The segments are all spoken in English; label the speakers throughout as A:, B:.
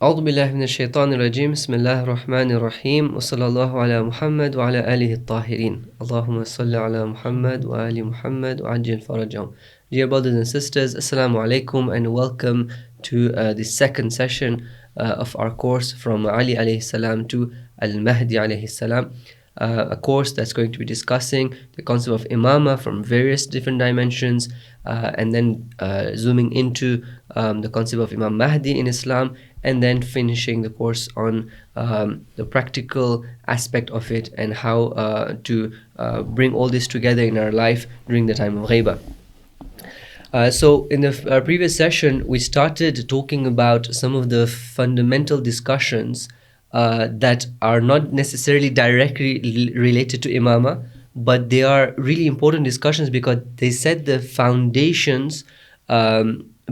A: أعوذ بالله من الشيطان الرجيم بسم الله الرحمن الرحيم وصلى الله على محمد وعلى آله الطاهرين اللهم صل على محمد وآل محمد وعجل فرجهم. Dear brothers and sisters, Assalamu alaikum and welcome to the second session of our course from Ali alayhi salam to al-Mahdi alayhi salam. A course that's going to be discussing the concept of Imamah from various different dimensions and then zooming into the concept of Imam Mahdi in Islam, and then finishing the course on the practical aspect of it and how to bring all this together in our life during the time of Ghaibah. So in the previous session, we started talking about some of the fundamental discussions that are not necessarily directly related to Imamah, but they are really important discussions because they set the foundations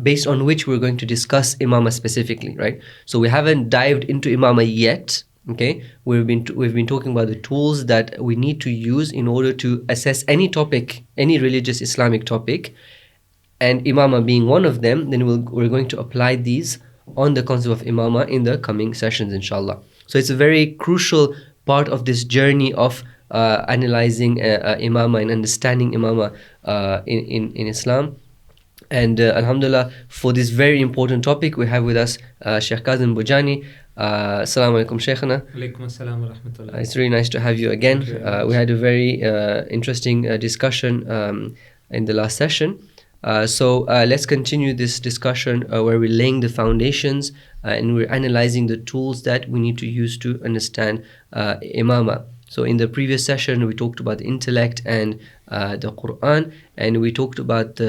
A: based on which we're going to discuss Imamah specifically, right? So we haven't dived into Imamah yet, okay? We've been talking about the tools that we need to use in order to assess any topic, any religious Islamic topic, and Imamah being one of them. Then we're going to apply these on the concept of Imamah in the coming sessions, inshallah. So it's a very crucial part of this journey of analyzing Imamah and understanding Imamah in Islam. And alhamdulillah, for this very important topic, we have with us Shaykh Kazim Bhojani. Assalamu alaikum, Shaykhana.
B: Alaikum assalam wa rahmatullah.
A: It's really nice to have you again. We had a very interesting discussion in the last session. So let's continue this discussion where we're laying the foundations and we're analyzing the tools that we need to use to understand Imamah. So in the previous session, we talked about the intellect and the Quran, and we talked about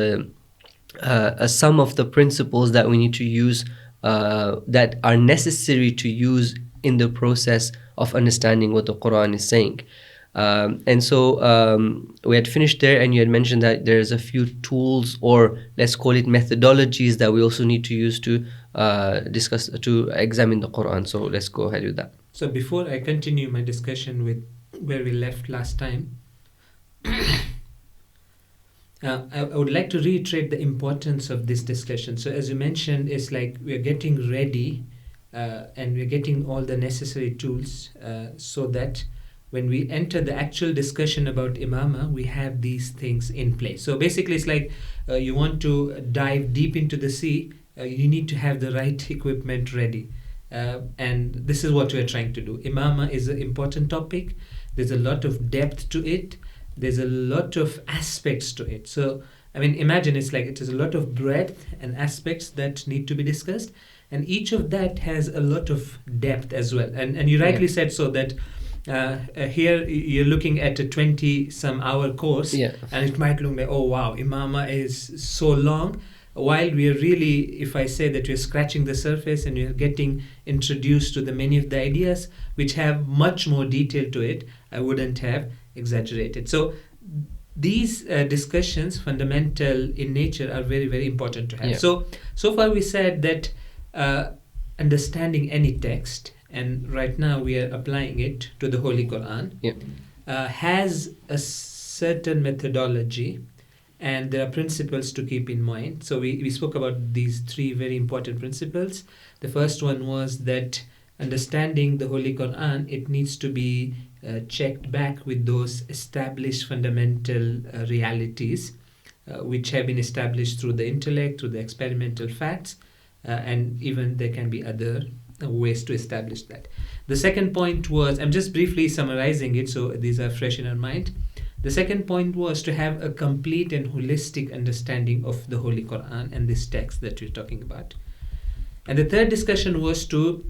A: some of the principles that we need to use that are necessary to use in the process of understanding what the Quran is saying. And so we had finished there, and you had mentioned that there's a few tools, or let's call it methodologies, that we also need to use to discuss, to examine the Quran. So let's go ahead with that.
B: So before I continue my discussion with where we left last time, I would like to reiterate the importance of this discussion. So as you mentioned, it's like we're getting ready and we're getting all the necessary tools so that when we enter the actual discussion about Imamah, we have these things in place. So basically, it's like you want to dive deep into the sea, you need to have the right equipment ready. And this is what we're trying to do. Imamah is an important topic. There's a lot of depth to it. There's a lot of aspects to it. So, I mean, imagine it's like it is a lot of breadth and aspects that need to be discussed. And each of that has a lot of depth as well. And you rightly said so that here you're looking at a 20-some hour course, and it might look like, oh wow, Imamah is so long, while we're really, if I say that we're scratching the surface and we're getting introduced to the many of the ideas which have much more detail to it, I wouldn't have exaggerated. So these discussions, fundamental in nature, are very, very important to have. So far we said that understanding any text, and right now we are applying it to the Holy Quran, has a certain methodology, and there are principles to keep in mind. So we spoke about these three very important principles. The first one was that understanding the Holy Quran, it needs to be checked back with those established fundamental realities which have been established through the intellect, through the experimental facts, and even there can be other ways to establish that. The second point was, I'm just briefly summarizing it so these are fresh in our mind. The second point was to have a complete and holistic understanding of the Holy Quran and this text that we're talking about. And the third discussion was to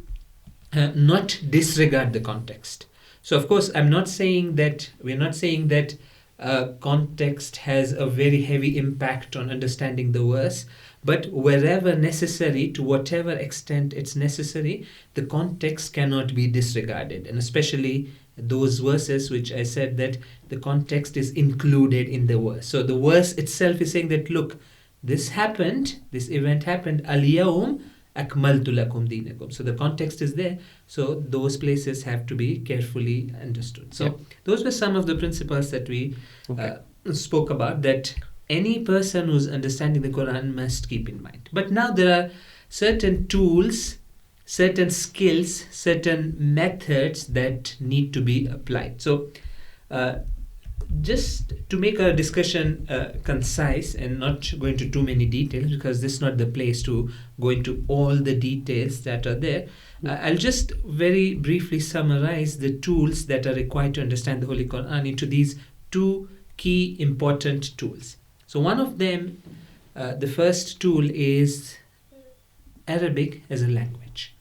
B: not disregard the context. So of course, we're not saying that context has a very heavy impact on understanding the verse, but wherever necessary, to whatever extent it's necessary, the context cannot be disregarded. And especially those verses which I said that the context is included in the verse. So the verse itself is saying that, look, this event happened, al-yawm akmaltu lakum dinakum. So the context is there. So those places have to be carefully understood. So those were some of the principles that we spoke about, that any person who's understanding the Quran must keep in mind. But now there are certain tools certain skills, certain methods that need to be applied. So just to make our discussion concise and not go into too many details, because this is not the place to go into all the details that are there, I'll just very briefly summarize the tools that are required to understand the Holy Quran into these two key important tools. So one of them, the first tool is Arabic as a language.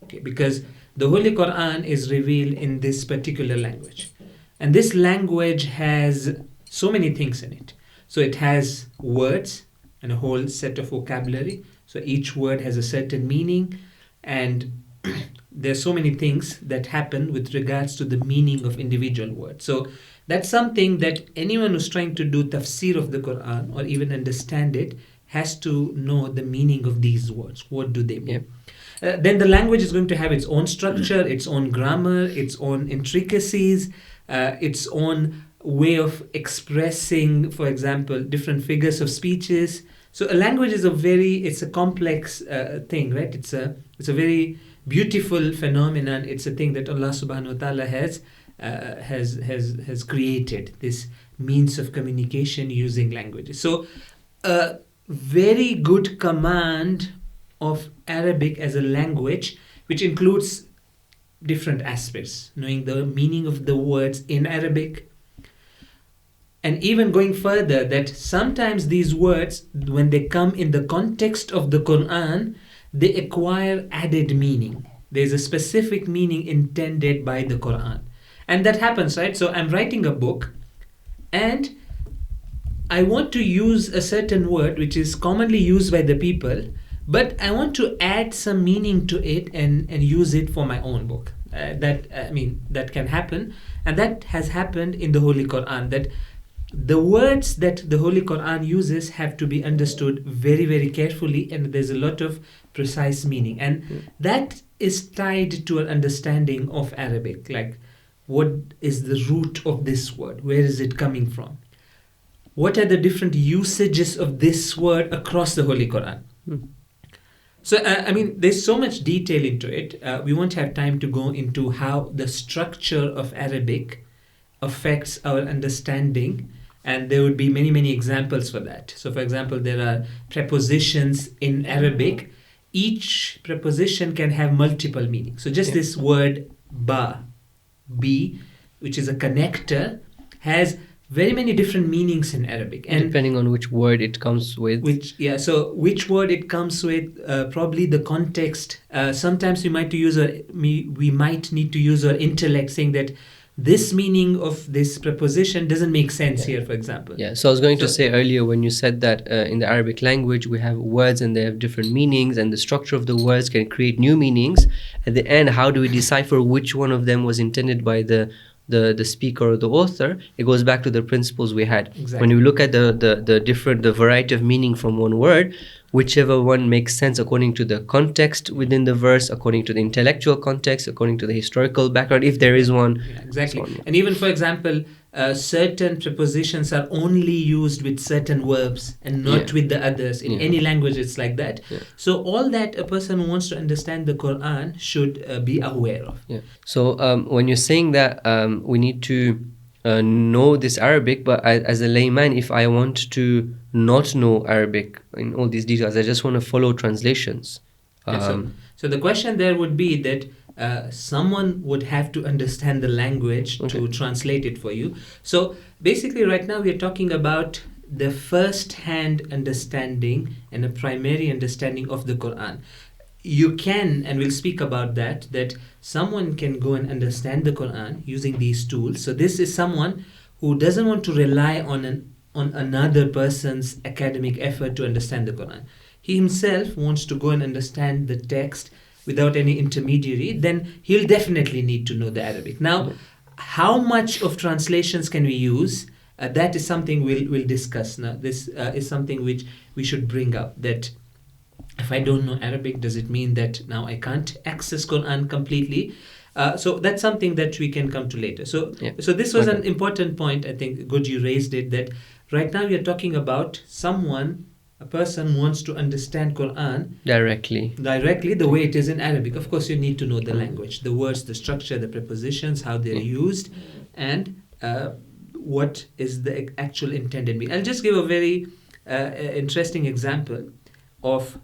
B: Okay, because the Holy Quran is revealed in this particular language. And this language has so many things in it. So it has words and a whole set of vocabulary. So each word has a certain meaning, and there's so many things that happen with regards to the meaning of individual words. So that's something that anyone who's trying to do tafsir of the Quran or even understand it has to know the meaning of these words. What do they mean? Then the language is going to have its own structure, its own grammar, its own intricacies, its own way of expressing, for example, different figures of speeches. So a language is it's a complex thing, right? It's a very beautiful phenomenon. It's a thing that Allah subhanahu wa ta'ala has created, this means of communication using languages. So a very good command of Arabic as a language, which includes different aspects, knowing the meaning of the words in Arabic, and even going further, that sometimes these words, when they come in the context of the Quran, they acquire added meaning. There's a specific meaning intended by the Quran. And that happens, right? So I'm writing a book and I want to use a certain word which is commonly used by the people, but I want to add some meaning to it and use it for my own book. That can happen, and that has happened in the Holy Quran, that the words that the Holy Quran uses have to be understood very, very carefully, and there's a lot of precise meaning. And that is tied to an understanding of Arabic, like what is the root of this word? Where is it coming from? What are the different usages of this word across the Holy Quran? So, there's so much detail into it. We won't have time to go into how the structure of Arabic affects our understanding. And there would be many, many examples for that. So, for example, there are prepositions in Arabic. Each preposition can have multiple meanings. So, just this word ba, be, which is a connector, has very many different meanings in Arabic, and
A: depending on which word it comes with.
B: Which word it comes with, probably the context. Sometimes we might need to use our intellect, saying that this meaning of this preposition doesn't make sense here, for example.
A: Yeah. So I was going to say earlier, when you said that in the Arabic language we have words and they have different meanings, and the structure of the words can create new meanings. At the end, how do we decipher which one of them was intended by the speaker or the author? It goes back to the principles we had.
B: Exactly.
A: When you look at the variety of meaning from one word, whichever one makes sense according to the context within the verse, according to the intellectual context, according to the historical background, if there is one.
B: Yeah, exactly. And even, for example, certain prepositions are only used with certain verbs and not with the others. In any language, it's like that. Yeah. So all that a person who wants to understand the Quran should be aware of.
A: Yeah. So when you're saying that we need to know this Arabic, but as a layman, if I want to not know Arabic in all these details, I just want to follow translations.
B: So the question there would be that someone would have to understand the language to translate it for you. So basically right now we are talking about the first-hand understanding and a primary understanding of the Quran. You can, and we'll speak about that someone can go and understand the Quran using these tools. So this is someone who doesn't want to rely on another person's academic effort to understand the Quran. He himself wants to go and understand the text without any intermediary. Then he'll definitely need to know the Arabic. Now, how much of translations can we use? That is something we'll discuss now. This is something which we should bring up, that if I don't know Arabic, does it mean that now I can't access Quran completely? So that's something that we can come to later. So this was an important point. I think good you raised it, that right now we are talking about someone a person wants to understand Quran
A: Directly.
B: the way it is in Arabic, of course you need to know the language, the words, the structure, the prepositions, how they're used, and what is the actual intended meaning. I'll just give a very interesting example of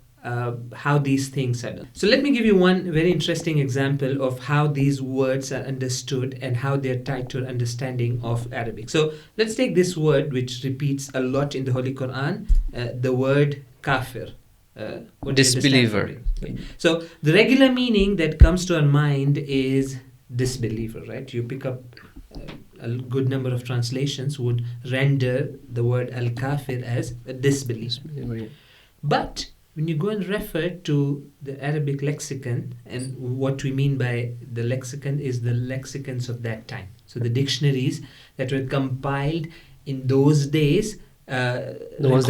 B: how these things are done. So let me give you one very interesting example of how these words are understood and how they're tied to an understanding of Arabic. So let's take this word which repeats a lot in the Holy Quran, the word kafir. What do you
A: Disbeliever.
B: understand from it? Okay. So the regular meaning that comes to our mind is disbeliever, right? You pick up a good number of translations would render the word al-kafir as a disbeliever.
A: Yeah.
B: But when you go and refer to the Arabic lexicon, and what we mean by the lexicon is the lexicons of that time. So the dictionaries that were compiled in those days,
A: The ones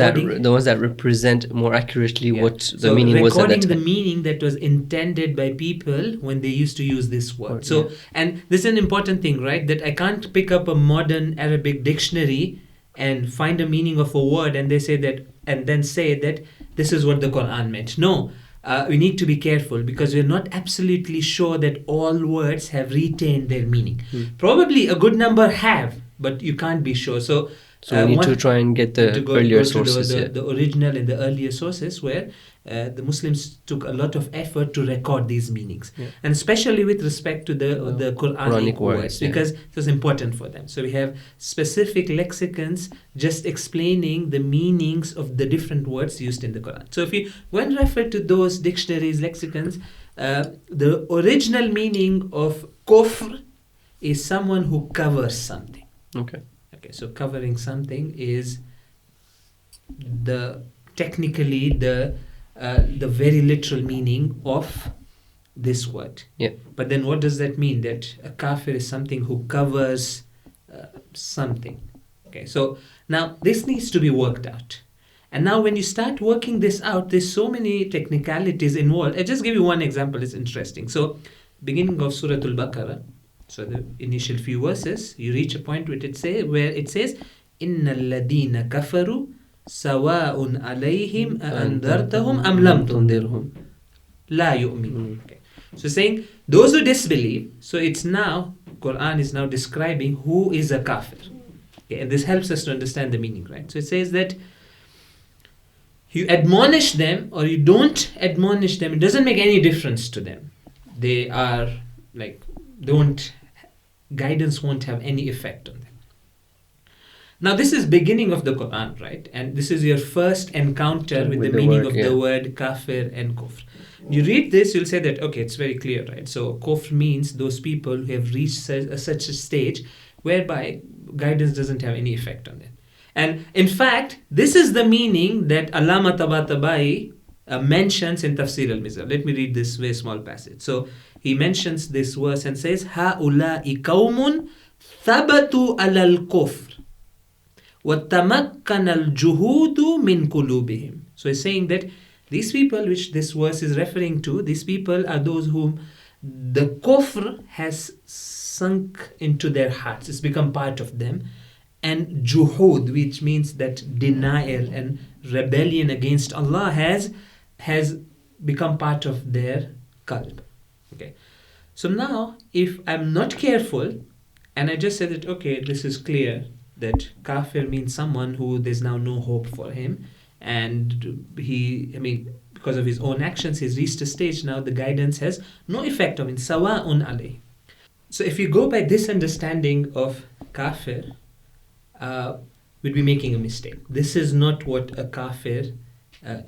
A: that represent more accurately what the
B: so
A: meaning was at that
B: recording the
A: time.
B: meaning that was intended by people when they used to use this word.
A: Word,
B: So, and this is an important thing, right? That I can't pick up a modern Arabic dictionary and find a meaning of a word and they say that, and then say that this is what the Quran meant. No, we need to be careful because we're not absolutely sure that all words have retained their meaning. Probably a good number have, but you can't be sure. So
A: we need to try and get the earlier sources.
B: The original and the earlier sources where the Muslims took a lot of effort to record these meanings. And especially with respect to the Quranic words, because it was important for them. So we have specific lexicons just explaining the meanings of the different words used in the Quran. So if you go and refer to those dictionaries, lexicons, the original meaning of kufr is someone who covers something.
A: Okay.
B: So covering something is technically the very literal meaning of this word.
A: Yeah.
B: But then what does that mean? That a kafir is something who covers something. Okay. So now this needs to be worked out. And now when you start working this out, there's so many technicalities involved. I'll just give you one example. It's interesting. So beginning of Surah Al-Baqarah, so the initial few verses, you reach a point where it says, "Inna alladhina kafaru sawa'un alayhim andartahum am lam tundirhum la yu'minun." Okay. So saying those who disbelieve. So it's now Quran is now describing who is a kafir. Okay, and this helps us to understand the meaning, right? So it says that you admonish them or you don't admonish them. It doesn't make any difference to them. They are like. Guidance won't have any effect on them. Now this is beginning of the Quran, right? And this is your first encounter with the meaning of the word kafir and kufr. You read this, you'll say that, okay, it's very clear, right? So kufr means those people who have reached such a stage whereby guidance doesn't have any effect on them. And in fact, this is the meaning that Allama Tabatabai mentions in Tafsir al-Mizan. Let me read this very small passage. So he mentions this verse and says, "Ha'ula'i qawmun thabatu alal kufr wa tamakkana al-juhudu min qulubihim." So he's saying that these people, which this verse is referring to, these people are those whom the kufr has sunk into their hearts. It's become part of them. And juhud, which means that denial and rebellion against Allah has become part of their qalb. Okay. So now, if I'm not careful, and I just said that, okay, this is clear, that kafir means someone who there's now no hope for him, and because of his own actions, he's reached a stage now, the guidance has no effect on him. Sawa'un alayh. So if you go by this understanding of kafir, we'd be making a mistake. This is not what a kafir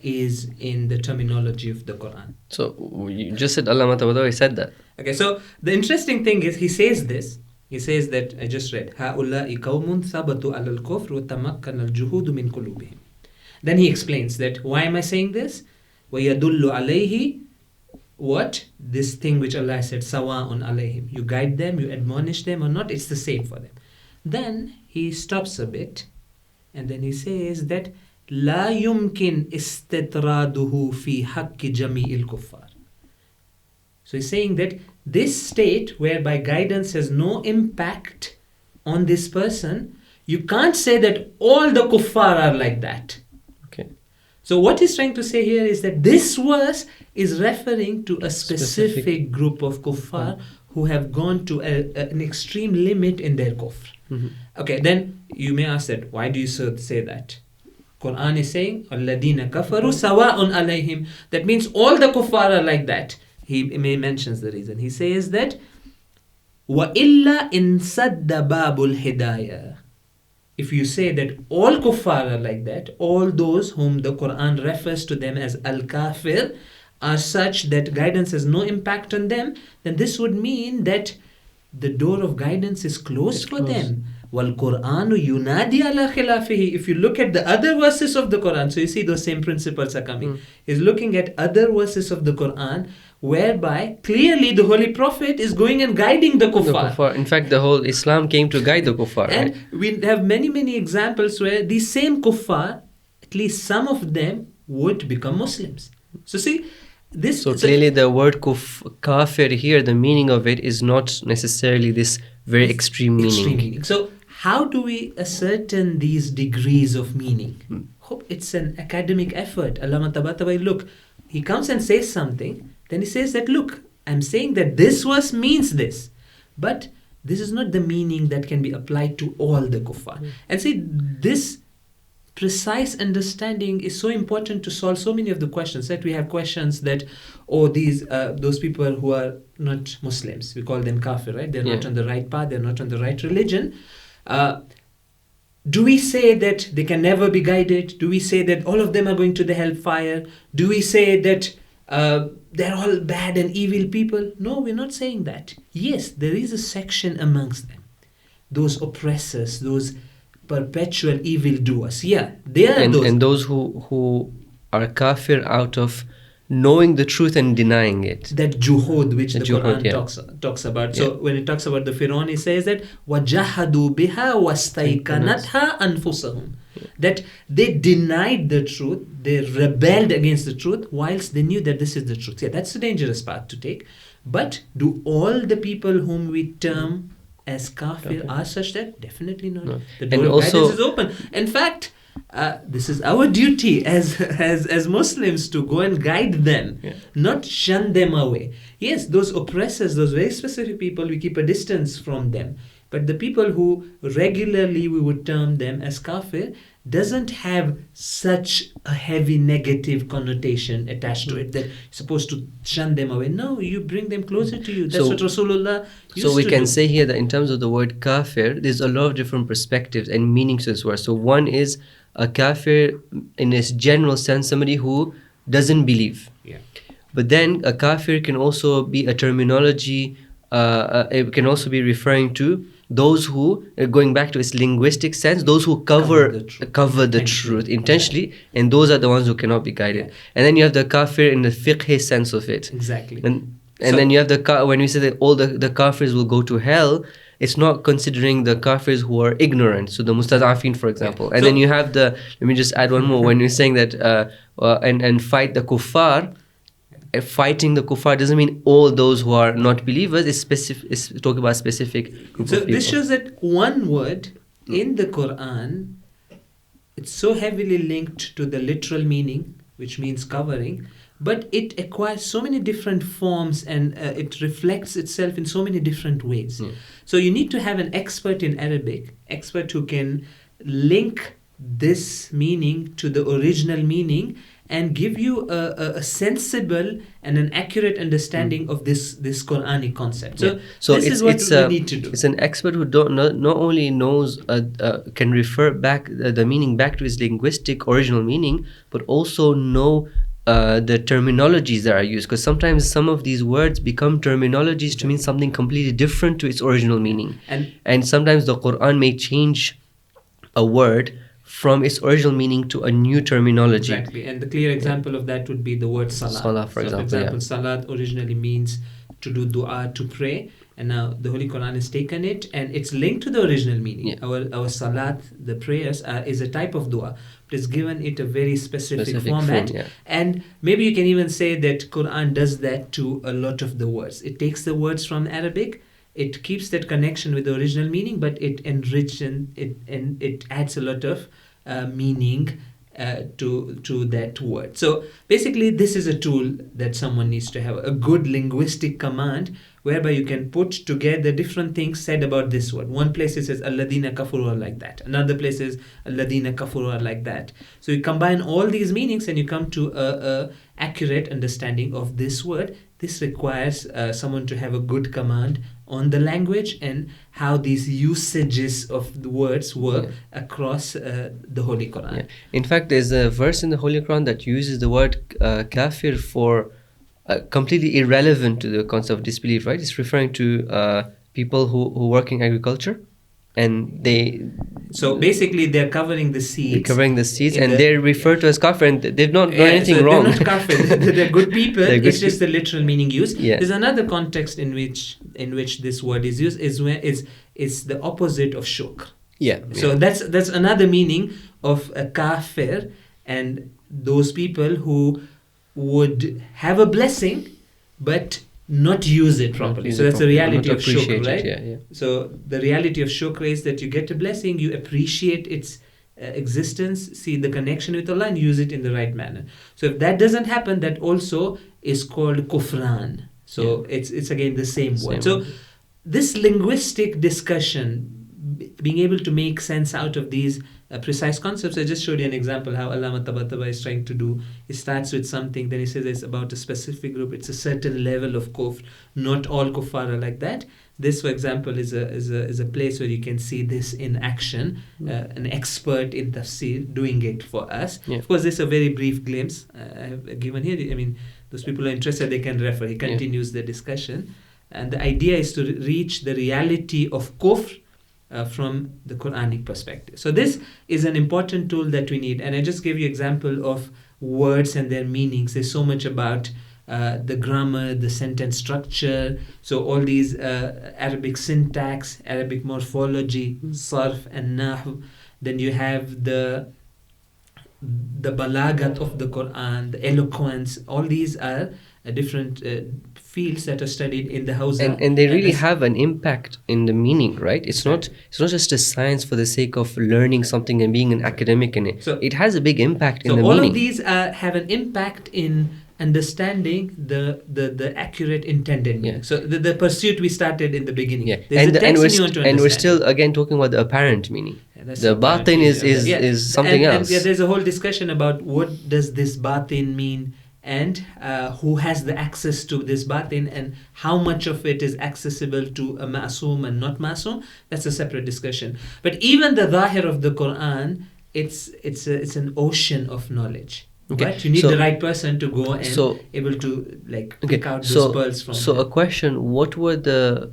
B: is in the terminology of the Quran.
A: So you just said Allah Matabadawi said that.
B: Okay, so the interesting thing is he says this. He says that I just read, "Ha'ula'i qawmun thabatu alal kufr wa tamakkana al-juhudu min qulubihim." Then he explains that why am I saying this? Wa yadullu alayhi, what? This thing which Allah said, sawa'un alayhim. You guide them, you admonish them or not, it's the same for them. Then he stops a bit and then he says that لا يمكن استطراده في حق جميع الكفار. So he's saying that this state whereby guidance has no impact on this person, you can't say that all the kuffar are like that.
A: Okay.
B: So what he's trying to say here is that this verse is referring to a specific group of kuffar who have gone to an extreme limit in their kufr. Okay, then you may ask that, why do you say that? Quran is saying, الَّذِينَ كَفَرُوا سَوَاءٌ عَلَيْهِمْ. That means all the kuffar are like that. He mentions the reason. He says that, وَإِلَّا إِن سَدَّ بَابُ الْهِدَايَةِ. If you say that all kuffar are like that, all those whom the Quran refers to them as al-Kafir are such that guidance has no impact on them, then this would mean that the door of guidance is closed for them. وَالْقُرْآنُ يُنَادِي عَلَى خِلَافِهِ. If you look at the other verses of the Quran, so you see those same principles are coming. He's looking at other verses of the Quran whereby clearly the Holy Prophet is going and guiding the kuffar.
A: In fact, the whole Islam came to guide the kuffar.
B: And
A: right?
B: we have many examples where these same kuffar, at least some of them, would become Muslims. So see, this...
A: So clearly the word kafir here, the meaning of it is not necessarily this very extreme meaning.
B: So how do we ascertain these degrees of meaning? It's an academic effort. Allama Tabatabai, look, he comes and says something, then he says that, look, I'm saying that this verse means this, but this is not the meaning that can be applied to all the kuffar. And see, this precise understanding is so important to solve so many of the questions. That we have questions that, those people who are not Muslims, we call them kafir, right? They're not on the right path, they're not on the right religion. Do we say that they can never be guided? Do we say that all of them are going to the hellfire? Do we say that they're all bad and evil people? No, we're not saying that. Yes, there is a section amongst them, those oppressors, those perpetual evildoers. Yeah, they are those.
A: And those who are kafir out of knowing the truth and denying it.
B: That juhud which the Quran talks about.
A: Yeah.
B: So when it talks about the Fir'aun, it says that وَجَحَدُوا بِهَا وَاسْتَيْقَنَتْهَا أَنفُسَهُم. That they denied the truth, they rebelled against the truth whilst they knew that this is the truth. Yeah, that's a dangerous path to take. But do all the people whom we term as kafir are such that? Definitely not.
A: No.
B: The door of guidance is open. In fact, this is our duty as Muslims to go and guide them, not shun them away. Yes, those oppressors, those very specific people, we keep a distance from them. But the people who regularly we would term them as kafir doesn't have such a heavy negative connotation attached to it that you're supposed to shun them away. No, you bring them closer to you. That's what Rasulullah used to do.
A: So we can say here that in terms of the word kafir, there's a lot of different perspectives and meanings to this word. So one is a kafir in its general sense, somebody who doesn't believe.
B: Yeah.
A: But then a kafir can also be a terminology, it can also be referring to those who, going back to its linguistic sense, those who cover the truth intentionally, and those are the ones who cannot be guided.
B: Yeah.
A: And then you have the kafir in the fiqh sense of it.
B: Exactly.
A: And then you have when we say that all the kafirs will go to hell, it's not considering the kafirs who are ignorant, so the mustad'afin, for example. And then you have let me just add one more, when you're saying that and fight the kuffar, fighting the kuffar doesn't mean all those who are not believers. It's talking about specific group of people.
B: This shows that one word in the Quran, it's so heavily linked to the literal meaning, which means covering, but it acquires so many different forms and it reflects itself in so many different ways. So you need to have an expert in Arabic, expert who can link this meaning to the original meaning and give you a sensible and an accurate understanding of this Quranic concept. So this is what we need to do.
A: It's an expert who not only knows, can refer back the meaning back to its linguistic original meaning, but also know the terminologies that are used. Because sometimes some of these words become terminologies to mean something completely different to its original meaning. And sometimes the Quran may change a word from its original meaning to a new terminology.
B: Exactly. And the clear example of that would be the word salat.
A: Salah, for example.
B: Salat originally means to do dua, to pray. And now the Holy Quran has taken it and it's linked to the original meaning. Our salat, the prayers, is a type of dua. But it's given it a very specific format. And maybe you can even say that Quran does that to a lot of the words. It takes the words from Arabic, it keeps that connection with the original meaning, but it enriches it and it adds a lot of meaning to that word. So basically, this is a tool that someone needs to have, a good linguistic command whereby you can put together different things said about this word. One place it says alladina kafuru are like that. Another place is alladina kafuru are like that. So you combine all these meanings and you come to a accurate understanding of this word. This requires someone to have a good command on the language and how these usages of the words work across the Holy Quran.
A: Yeah. In fact, there's a verse in the Holy Quran that uses the word kafir for completely irrelevant to the concept of disbelief, right? It's referring to people who work in agriculture, and
B: so basically they're covering the seeds.
A: They're covering the seeds, and they're referred to as kafir, and they've not done anything wrong.
B: They're not kafir. They're good people. It's just the literal meaning used.
A: Yeah.
B: There's another context in which this word is used is when it's the opposite of shukr.
A: Yeah.
B: So that's another meaning of a kafir, and those people who would have a blessing but not use it properly. So that's the reality of shukr, right?
A: Yeah.
B: So the reality of shukr is that you get a blessing, you appreciate its existence, see the connection with Allah, and use it in the right manner. So if that doesn't happen, that also is called kufran. So it's again the same word. So this linguistic discussion, being able to make sense out of these precise concepts. I just showed you an example how Allama Tabatabai is trying to do. He starts with something, then he says it's about a specific group, it's a certain level of kufr. Not all kuffar are like that. This, for example, is a place where you can see this in action. An expert in tafsir doing it for us. Yeah. Of course, this is a very brief glimpse I have given here. I mean, those people who are interested, they can refer. He continues the discussion. And the idea is to reach the reality of kufr from the Quranic perspective. So this is an important tool that we need. And I just gave you example of words and their meanings. There's so much about the grammar, the sentence structure. So all these Arabic syntax, Arabic morphology, sarf and nahu. Then you have the balagat of the Quran, the eloquence. All these are different fields that are studied in the house,
A: and they really have an impact in the meaning, right? It's not just a science for the sake of learning something and being an academic in it. So it has a big impact in the meaning. So
B: all of these have an impact in understanding the accurate intended meaning. So the pursuit we started in the beginning.
A: And we're still again talking about the apparent meaning. The batin is something else.
B: And there's a whole discussion about what does this batin mean, and who has the access to this batin, and how much of it is accessible to a ma'soom and not ma'soom. That's a separate discussion. But even the zahir of the Quran, it's an ocean of knowledge. Okay. Right? You need the right person to go and able to pick out those pearls from.
A: So a question: what were the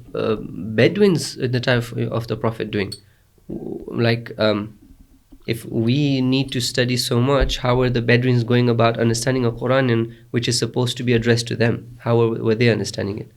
A: Bedouins at the time of the Prophet doing? If we need to study so much, how are the Bedouins going about understanding a Quran which is supposed to be addressed to them? How were they understanding it?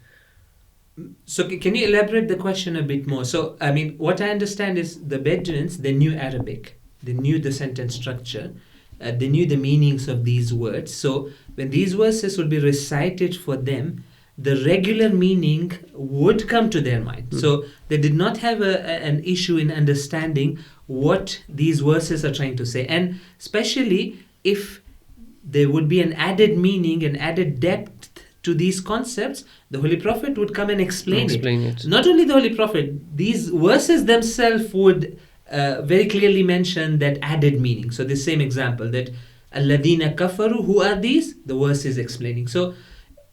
B: So can you elaborate the question a bit more? So, I mean, what I understand is the Bedouins, they knew Arabic. They knew the sentence structure. They knew the meanings of these words. So when these verses would be recited for them, the regular meaning would come to their mind. So they did not have an issue in understanding what these verses are trying to say. And especially if there would be an added meaning, an added depth to these concepts, the Holy Prophet would come and explain it. Not only the Holy Prophet, these verses themselves would very clearly mention that added meaning. So the same example that alladina kafaru, who are these? The verse is explaining. So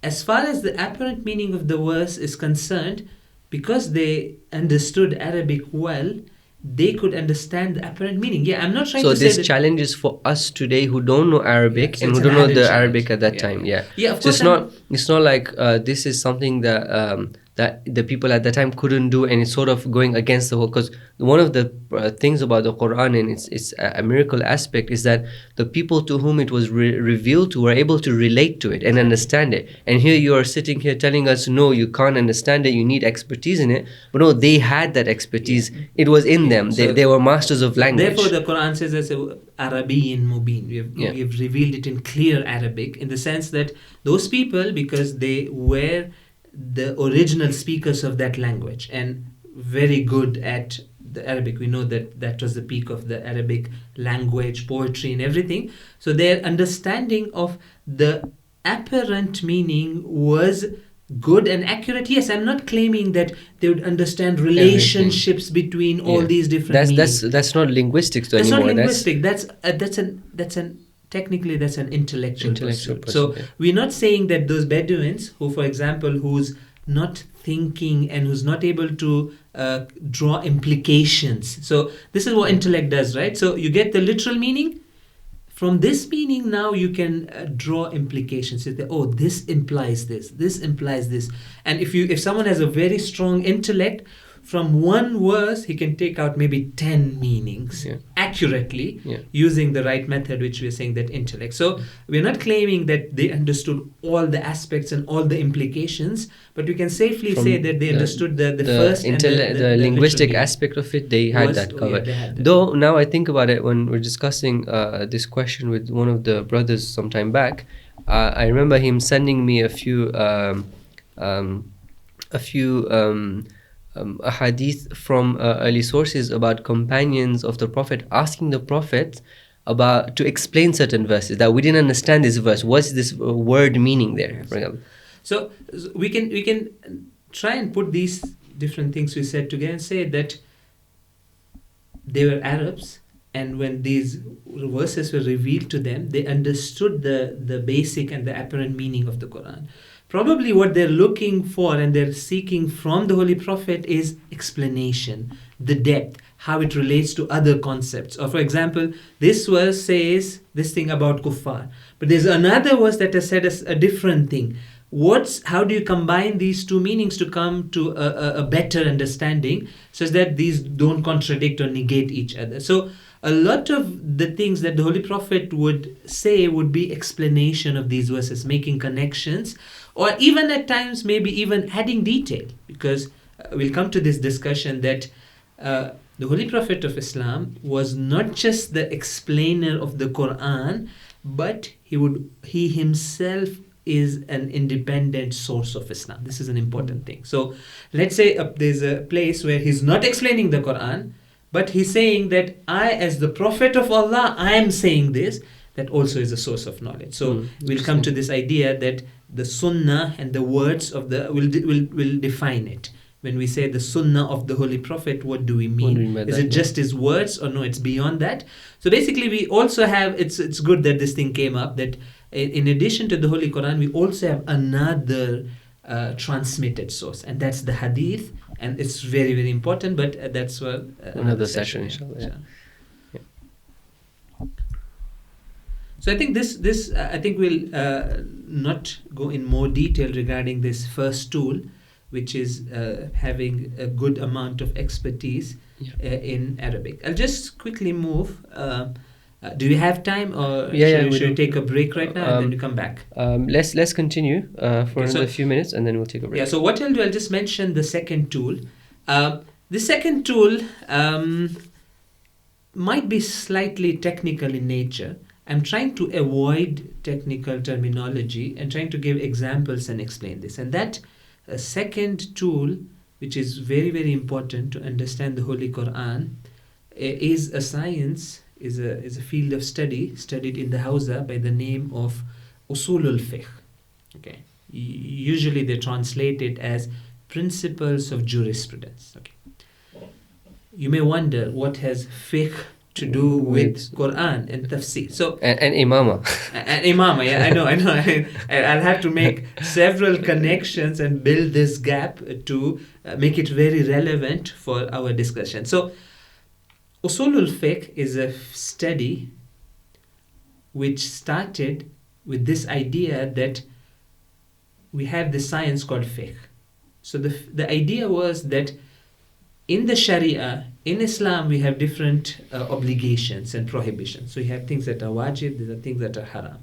B: as far as the apparent meaning of the verse is concerned, because they understood Arabic well, they could understand the apparent meaning. Yeah, I'm not trying to say
A: this challenge is for us today who don't know Arabic and who don't know the Arabic at that time. Yeah,
B: of course.
A: So it's not like this is something that the people at that time couldn't do, and it's sort of going against the whole. Because one of the things about the Quran and its a miracle aspect is that the people to whom it was revealed to were able to relate to it and understand it. And here you are sitting here telling us, no, you can't understand it, you need expertise in it. But no, they had that expertise. It was in them. They were masters of language.
B: Therefore, the Quran says as Arabiyyin Mubin. We have revealed it in clear Arabic, in the sense that those people, because they were the original speakers of that language and very good at the Arabic. We know that that was the peak of the Arabic language, poetry, and everything. So their understanding of the apparent meaning was good and accurate. Yes, I'm not claiming that they would understand relationships between all these different meanings.
A: That's not linguistics
B: That's
A: anymore.
B: not linguistic. That's an technically that's an intellectual pursuit. So we're not saying that those Bedouins who, for example, who's not thinking and who's not able to draw implications. So this is what intellect does, right? So you get the literal meaning. From this meaning, now you can draw implications. You say, oh, this implies this. This implies this. And if someone has a very strong intellect, from one verse, he can take out maybe 10 meanings accurately using the right method, which we're saying that intellect. So we're not claiming that they understood all the aspects and all the implications, but we can safely say that they understood the first and the
A: linguistic aspect of it. They had that covered. Though now I think about it, when we're discussing this question with one of the brothers some time back, I remember him sending me a few hadith from early sources about companions of the Prophet asking the Prophet to explain certain verses, that we didn't understand this verse. What's this word meaning there, for example?
B: So we can try and put these different things we said together and say that they were Arabs, and when these verses were revealed to them, they understood the basic and the apparent meaning of the Quran. Probably what they're looking for and they're seeking from the Holy Prophet is explanation, the depth, how it relates to other concepts. Or for example, this verse says this thing about kuffar, but there's another verse that has said a different thing. How do you combine these two meanings to come to a better understanding such that these don't contradict or negate each other? So a lot of the things that the Holy Prophet would say would be explanation of these verses, making connections, or even at times maybe even adding detail, because we'll come to this discussion that the Holy Prophet of Islam was not just the explainer of the Quran, but he himself is an independent source of Islam. This is an important thing. So let's say there's a place where he's not explaining the Quran, but he's saying that I, as the Prophet of Allah, I am saying this. That also is a source of knowledge. So we'll come to this idea that the Sunnah and the words of will define it. When we say the Sunnah of the Holy Prophet, what do we mean? Is it just his words, or no, it's beyond that? So basically we also have, it's good that this thing came up, that in addition to the Holy Quran, we also have another transmitted source, and that's the Hadith, and it's very, very important, but that's what
A: another session, inshallah. Yeah.
B: So I think this I think we'll not go in more detail regarding this first tool, which is having a good amount of expertise in Arabic. I'll just quickly move. Do we have time, or should we take a break right now and then we come back?
A: Let's continue for another few minutes, and then we'll take a break.
B: Yeah. So what I'll do, I'll just mention the second tool. The second tool might be slightly technical in nature. I'm trying to avoid technical terminology and trying to give examples and explain this. And that second tool, which is very, very important to understand the Holy Quran, is a science, is a field of study studied in the Hausa by the name of Usulul Fiqh. Okay. Usually they translate it as Principles of Jurisprudence. Okay. You may wonder, what has fiqh to do with Quran and tafsir? So
A: and Imamah.
B: And Imamah, yeah, I know. I'll have to make several connections and build this gap to make it very relevant for our discussion. So Usulul Fiqh is a study which started with this idea that we have this science called fiqh. So the idea was that in the Sharia, in Islam, we have different obligations and prohibitions. So you have things that are wajib, there are things that are haram.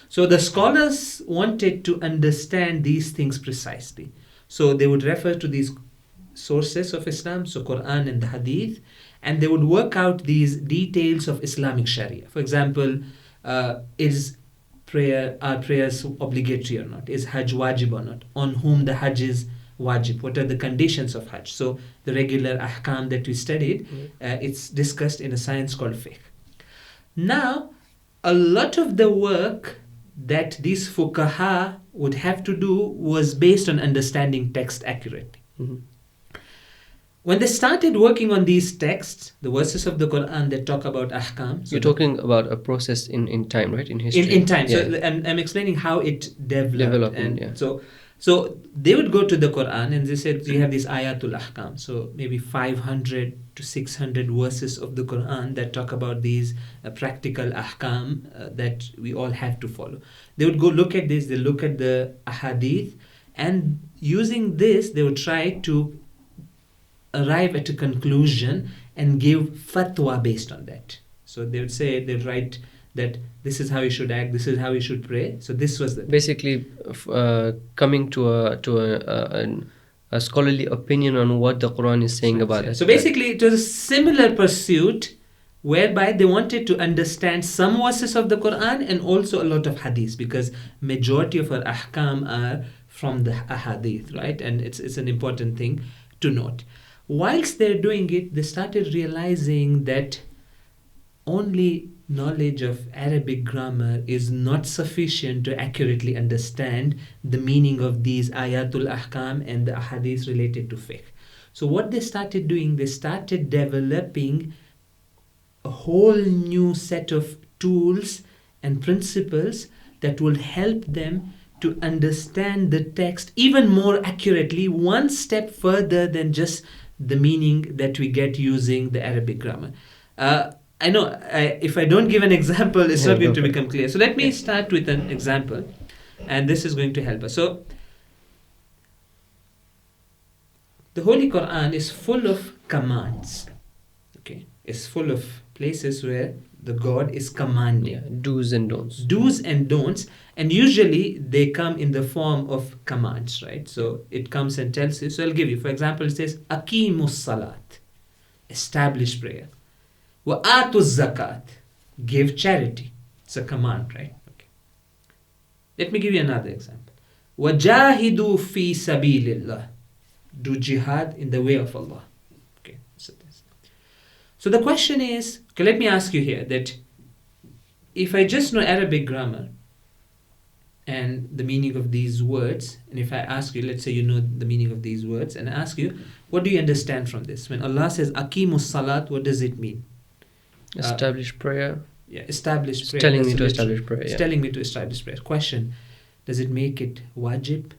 B: So the scholars wanted to understand these things precisely. So they would refer to these sources of Islam, so Quran and the Hadith, and they would work out these details of Islamic Sharia. For example, are prayers obligatory or not? Is Hajj wajib or not? On whom the Hajj is wajib? What are the conditions of Hajj? So the regular ahkam that we studied, it's discussed in a science called fiqh. Now, a lot of the work that these fuqaha would have to do was based on understanding text accurately. When they started working on these texts, the verses of the Quran that talk about ahkam. So
A: you're talking about a process in time, right? In history.
B: In time.
A: Yeah.
B: So I'm explaining how it developed.
A: Yeah.
B: So they would go to the Quran and they said, you have this ayatul ahkam. So maybe 500 to 600 verses of the Quran that talk about these practical ahkam that we all have to follow. They would go look at this, they look at the ahadith, and using this, they would try to arrive at a conclusion and give fatwa based on that. So they would say, they'd write that this is how you should act, this is how you should pray. So this was the
A: basically coming to a scholarly opinion on what the Quran is saying about it.
B: So basically, it was a similar pursuit whereby they wanted to understand some verses of the Quran and also a lot of hadith, because majority of our ahkam are from the ahadith, right? And it's an important thing to note. Whilst they're doing it, they started realizing that only knowledge of Arabic grammar is not sufficient to accurately understand the meaning of these ayatul ahkam and the ahadith related to fiqh. So what they started doing, they started developing a whole new set of tools and principles that will help them to understand the text even more accurately, one step further than just the meaning that we get using the Arabic grammar. I know if I don't give an example, it's not going to become clear. So let me start with an example, and this is going to help us. So the Holy Quran is full of commands. Okay, it's full of places where the God is commanding.
A: Yeah, do's and don'ts.
B: Do's and don'ts, and usually they come in the form of commands, right? So it comes and tells you. So I'll give you, for example, it says, Aqimus salat, establish prayer. Wa atuz zakat, give charity. It's a command, right? Okay. Let me give you another example. Wa jahidu fi sabilillah, do jihad in the way of Allah. Okay. So the question is, okay, let me ask you here that if I just know Arabic grammar and the meaning of these words, and if I ask you, let's say you know the meaning of these words, and I ask you, what do you understand from this? When Allah says Aqimus salat, what does it mean?
A: Establish prayer.
B: Yeah, establish prayer.
A: It's telling me to establish prayer.
B: It's
A: Yeah.
B: telling me to establish prayer. Question, does it make it wajib?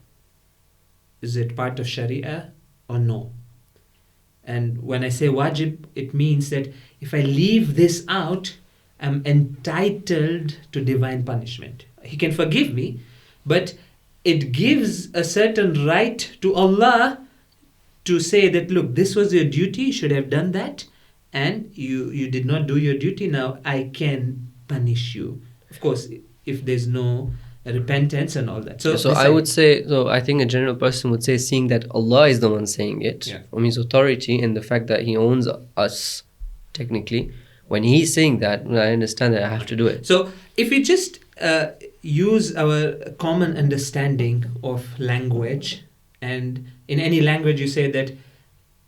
B: Is it part of Sharia or no? And when I say wajib, it means that if I leave this out, I'm entitled to divine punishment. He can forgive me, but it gives a certain right to Allah to say that, look, this was your duty, you should have done that, and you did not do your duty, now I can punish you. Of course, if there's no repentance and all that.
A: So I would say, I think a general person would say, seeing that Allah is the one saying it, from His authority and the fact that He owns us, technically, when He's saying that, I understand that I have to do it.
B: So if we just use our common understanding of language, and in any language you say that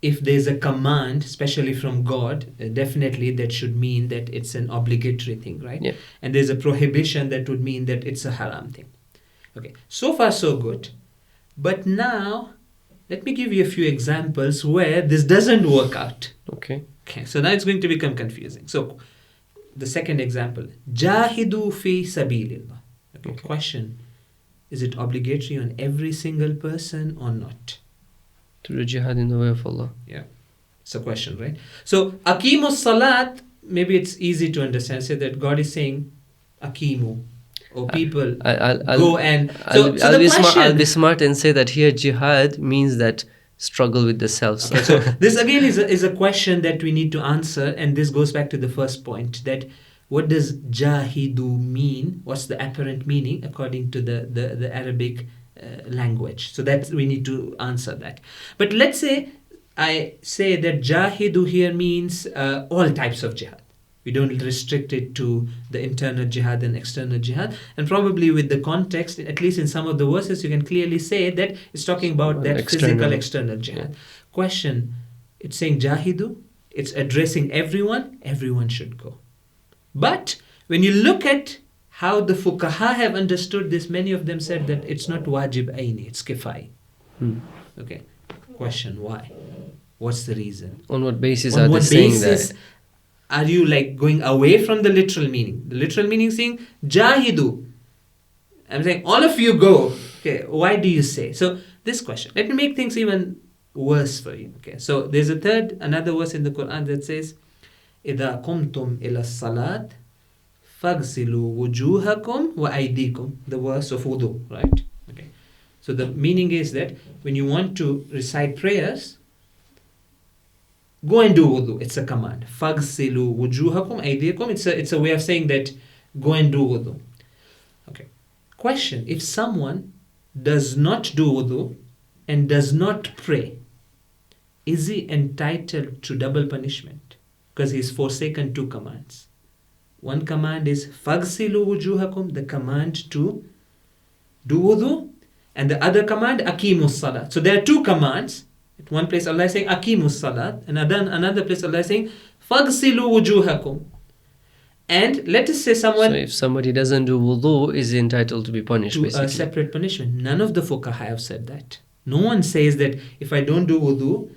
B: if there's a command, especially from God, definitely that should mean that it's an obligatory thing, right?
A: Yeah.
B: And there's a prohibition, that would mean that it's a haram thing. Okay, so far so good. But now, let me give you a few examples where this doesn't work out.
A: Okay.
B: Okay, so now it's going to become confusing. So, the second example, Jahidu fi sabilillah. Okay. Question, is it obligatory on every single person or not?
A: To do jihad in the way of Allah.
B: Yeah, it's a question, right? So, Aqimus salat, maybe it's easy to understand. Say that God is saying, Aqimu, or people go and...
A: I'll be smart and say that here jihad means that struggle with the self.
B: Okay, so this again is a question that we need to answer, and this goes back to the first point, that what does jahidu mean? What's the apparent meaning according to the Arabic language? So that we need to answer that. But let's say I say that jahidu here means all types of jihad. We don't restrict it to the internal jihad and external jihad. And probably with the context, at least in some of the verses, you can clearly say that it's talking about that physical external jihad. Yeah. Question, it's saying jahidu, it's addressing everyone should go. But when you look at how the fuqaha have understood this, many of them said that it's not wajib aini, it's kifai. Okay. Question, why? What's the reason?
A: On what basis are they saying that?
B: Are you like going away from the literal meaning? The literal meaning saying jahidu. I'm saying all of you go. Okay, why do you say? So this question. Let me make things even worse for you. Okay, so there's another verse in the Quran that says, إِذَا قُمْتُمْ إِلَى الصَّلَاةِ فَاغْسِلُوا وُجُوهَكُمْ وَأَيْدِيكُمْ. The verse of wudu, right? Okay. So the meaning is that when you want to recite prayers, go and do wudu. It's a command. Fagsilu wujuhakum aydiyakum. It's a way of saying that go and do wudu. Okay. Question: if someone does not do wudu and does not pray, is he entitled to double punishment? Because he's forsaken two commands. One command is fagsilu wujuhakum, the command to do wudu, and the other command aqimus salat. So there are two commands. At one place Allah is saying aqimus salat, and another place Allah is saying fagsilu wujuhakum. And let us say someone...
A: So if somebody doesn't do wudu, is entitled to be punished,
B: to
A: basically.
B: A separate punishment. None of the fuqaha have said that. No one says that if I don't do wudu,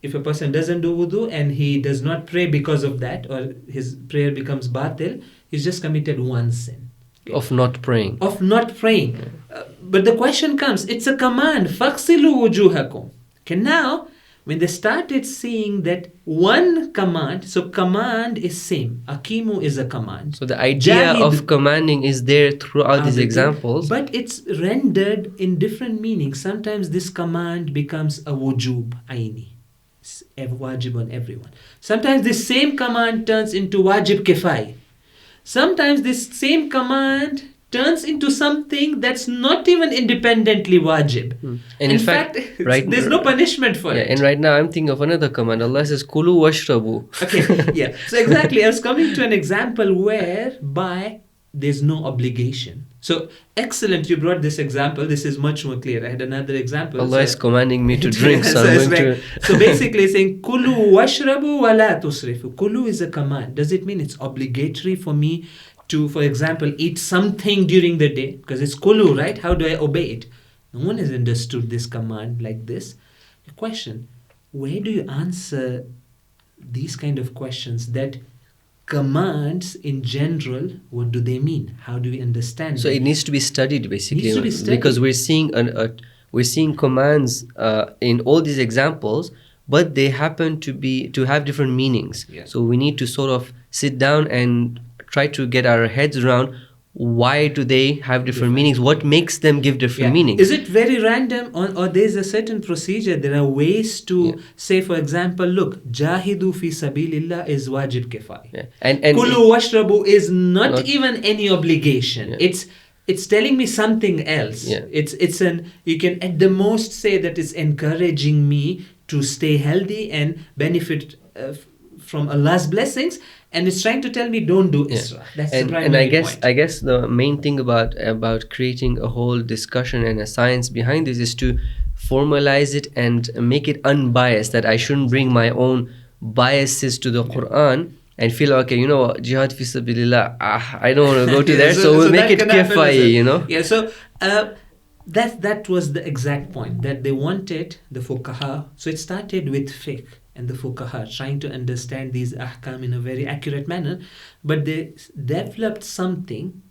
B: if a person doesn't do wudu and he does not pray because of that, or his prayer becomes batil, he's just committed one sin.
A: Okay. Of not praying.
B: Of not praying. Yeah. But the question comes, it's a command. Fagsilu wujuhakum. Okay, now, when they started seeing that one command, so command is same. Aqimu is a command.
A: So the idea of commanding is there throughout these examples.
B: But it's rendered in different meanings. Sometimes this command becomes a wujub, aini. It's a wajib on everyone. Sometimes this same command turns into wajib kifai. Sometimes this same command turns into something that's not even independently wajib.
A: And in fact right,
B: there's no punishment for it.
A: And right now I'm thinking of another command. Allah says, Kulu washrabu.
B: Okay, yeah. So exactly, I was coming to an example whereby there's no obligation. So excellent, you brought this example. This is much more clear. I had another example.
A: Allah is commanding me to drink, so I'm going to...
B: So basically saying, Kulu washrabu wa la tusrifu. Kulu is a command. Does it mean it's obligatory for me to, for example, eat something during the day? Because it's kulu, right? How do I obey it? No one has understood this command like this. The question, where do you answer these kind of questions that commands in general, what do they mean? How do we understand
A: So it needs to be studied, basically.
B: It needs to be studied.
A: Because we're seeing commands in all these examples, but they happen to have different meanings.
B: Yeah.
A: So we need to sort of sit down and try to get our heads around why do they have different meanings? What makes them give different meanings?
B: Is it very random or there's a certain procedure? There are ways to say, for example, look, jahidu fi sabilillah is wajib kifai.
A: Yeah. And
B: Kulu washrabu is not even any obligation. Yeah. It's telling me something else.
A: Yeah.
B: You can at the most say that it's encouraging me to stay healthy and benefit from Allah's blessings. And it's trying to tell me don't do Isra. That's the primary point.
A: I guess the main thing about creating a whole discussion and a science behind this is to formalize it and make it unbiased, that I shouldn't bring my own biases to the Quran and feel, okay, you know what, jihad fi sabilillah, I don't want to go to there, so we'll make it kifai, you know?
B: Yeah, so that was the exact point, that they wanted the fuqaha. So it started with fiqh. And the fuqaha trying to understand these ahkam in a very accurate manner, but they developed something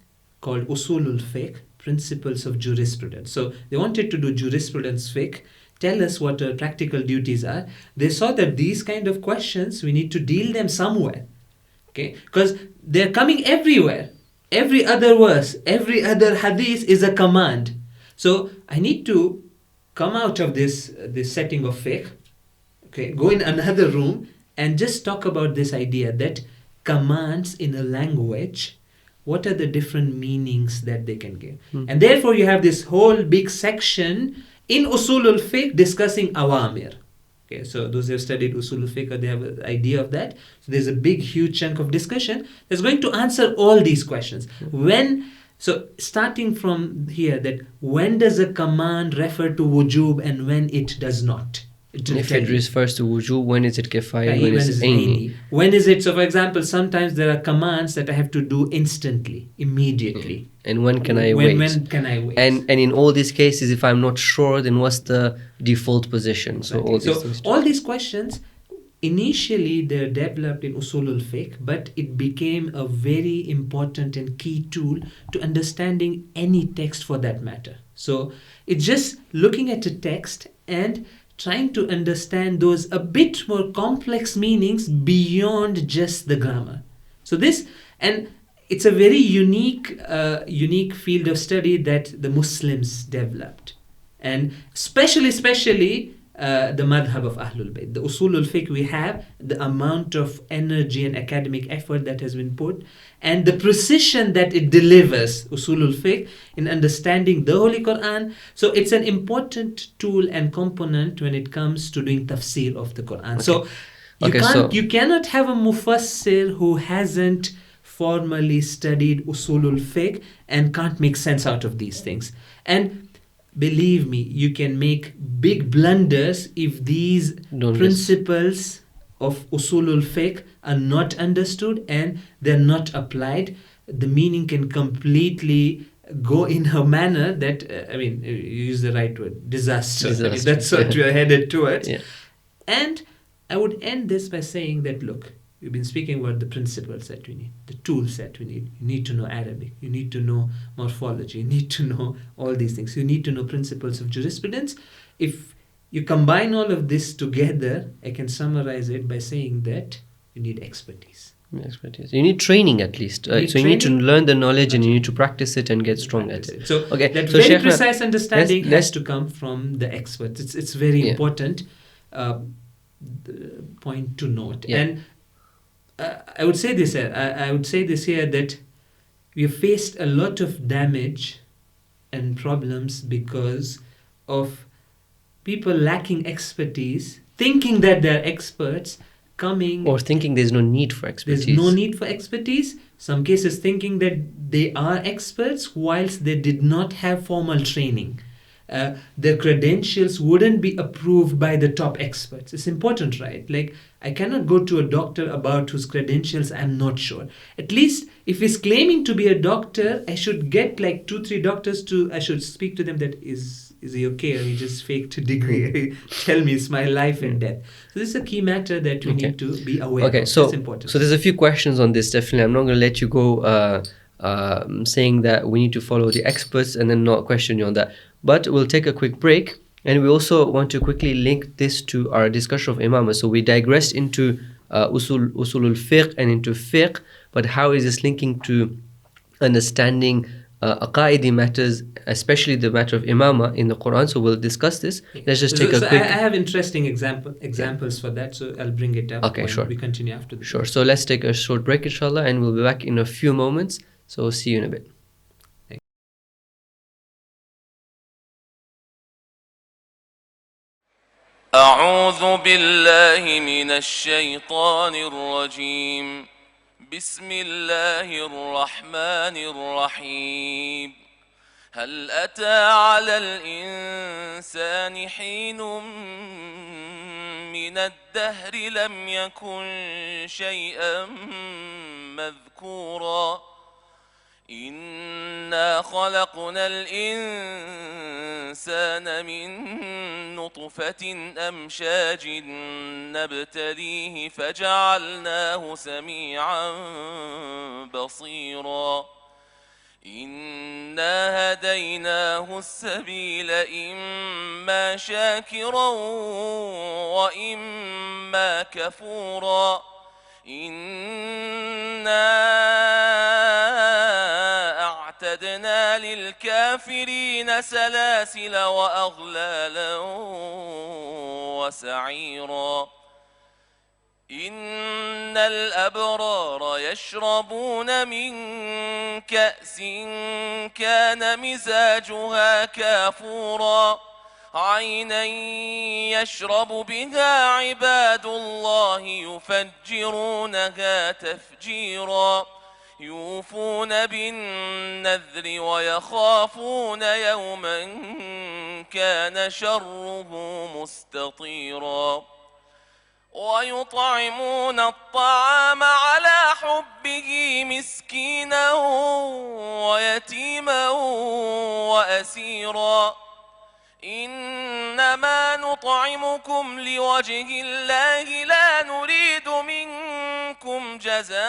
B: called usulul fiqh, principles of jurisprudence. So they wanted to do jurisprudence fiqh, tell us what our practical duties are. They saw that these kind of questions, we need to deal them somewhere, okay? Because they're coming everywhere. Every other verse, every other hadith is a command. So I need to come out of this setting of fiqh. Okay, go in another room and just talk about this idea that commands in a language, what are the different meanings that they can give? And therefore you have this whole big section in Usulul Fiqh discussing awamir. Okay, so those who have studied usul al-fiqh, they have an idea of that. So there's a big, huge chunk of discussion that's going to answer all these questions. So starting from here, that when does a command refer to wujub and when it does not?
A: If it refers to wujub, when is it kifaya, when is it aini?
B: When is it, so for example, sometimes there are commands that I have to do instantly, immediately.
A: And when can I wait?
B: When can I wait?
A: And in all these cases, if I'm not sure, then what's the default position? So
B: all these questions, initially they're developed in usul al-fiqh, but it became a very important and key tool to understanding any text for that matter. So it's just looking at a text and trying to understand those a bit more complex meanings beyond just the grammar. So this, and it's a very unique field of study that the Muslims developed, and especially the madhab of Ahlul Bayt. The usul al-fiqh, we have the amount of energy and academic effort that has been put, and the precision that it delivers, usul al-fiqh, in understanding the Holy Quran. So it's an important tool and component when it comes to doing tafsir of the Quran.
A: Okay.
B: So you cannot have a mufassir who hasn't formally studied usul al-fiqh and can't make sense out of these things. And believe me, you can make big blunders if these principles of usul al-fiqh are not understood and they're not applied. The meaning can completely go in a manner that, you use the right word, disaster. That's what we are headed towards.
A: Yeah.
B: And I would end this by saying that, look, we've been speaking about the principles that we need, the tools that we need. You need to know Arabic. You need to know morphology. You need to know all these things. You need to know principles of jurisprudence. If you combine all of this together, I can summarize it by saying that you need expertise.
A: You need training at least. So you need to learn the knowledge and you need to practice it and get strong at it.
B: So that very
A: Shaykh,
B: precise understanding has to come from the experts. It's very important point to note.
A: Yeah.
B: And I would say this here that we have faced a lot of damage and problems because of people lacking expertise, thinking that they're experts,
A: or thinking there's no need for expertise.
B: There's no need for expertise. Some cases thinking that they are experts whilst they did not have formal training. Their credentials wouldn't be approved by the top experts. It's important, right? Like, I cannot go to a doctor about whose credentials I'm not sure. At least if he's claiming to be a doctor, I should get like 2-3 doctors I should speak to them that is he okay, or he just faked a degree? Tell me, it's my life and death. So this is a key matter that we need to be aware of.
A: So
B: it's important.
A: So there's a few questions on this, definitely. I'm not going to let you go saying that we need to follow the experts and then not question you on that. But we'll take a quick break, and we also want to quickly link this to our discussion of Imamah. So we digressed into usul al-fiqh and into fiqh, but how is this linking to understanding aqaidi matters, especially the matter of Imamah in the Quran? So we'll discuss this. Let's just take a quick...
B: I have interesting examples for that, so I'll bring it up we continue after this.
A: Sure. So let's take a short break, inshallah, and we'll be back in a few moments. So see you in a bit.
C: أعوذ بالله من الشيطان الرجيم بسم الله الرحمن الرحيم هل أتى على الإنسان حين من الدهر لم يكن شيئا مذكورا إنا خلقنا الإنسان من نطفة أمشاج نبتليه فجعلناه سميعا بصيرا إنا هديناه السبيل إما شاكرا وإما كفورا إنا أعتدنا للكافرين سلاسل وأغلالا وسعيرا إن الأبرار يشربون من كأس كان مزاجها كافورا عينا يشرب بها عباد الله يفجرونها تفجيرا يوفون بالنذر ويخافون يوما كان شره مستطيرا ويطعمون الطعام على حبه مسكينا ويتيما وأسيرا إنما نطعمكم لوجه الله لا نريد منكم جزاء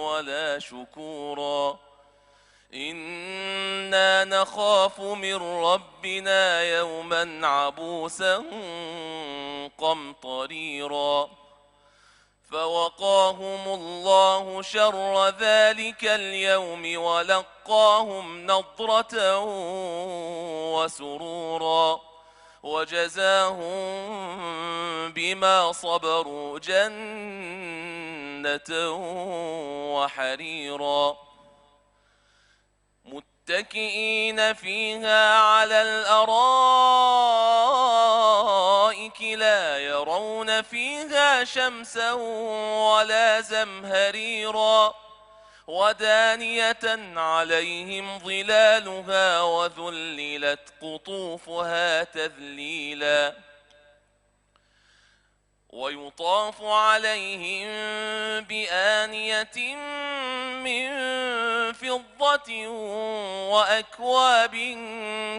C: ولا شكورا إنا نخاف من ربنا يوما عبوسا قمطريرا فوقاهم الله شر ذلك اليوم ولقاهم نضرة وسرورا وجزاهم بما صبروا جنة وحريرا متكئين فيها على الأرائك لا يرون فيها شمسا ولا زمهريرا ودانية عليهم ظلالها وذللت قطوفها تذليلا ويطاف عليهم بآنية من فضة وأكواب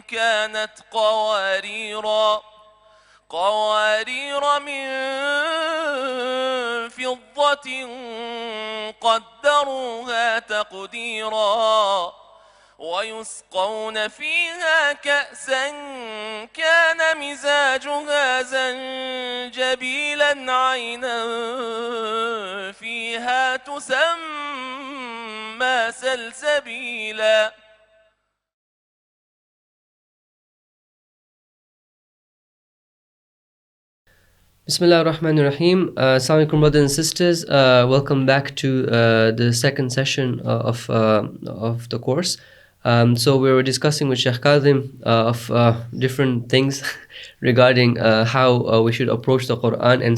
C: كانت قوارير من فضة قدروها تقديرا ويسقون فيها كأسا كان مزاجها زنجبيلا عينا فيها تسمى سلسبيلا
A: Bismillah ar-Rahman ar-Rahim. Assalamu alaikum, brothers and sisters. Welcome back to the second session of the course. So we were discussing with Shaykh Kazim of different things regarding how we should approach the Quran, and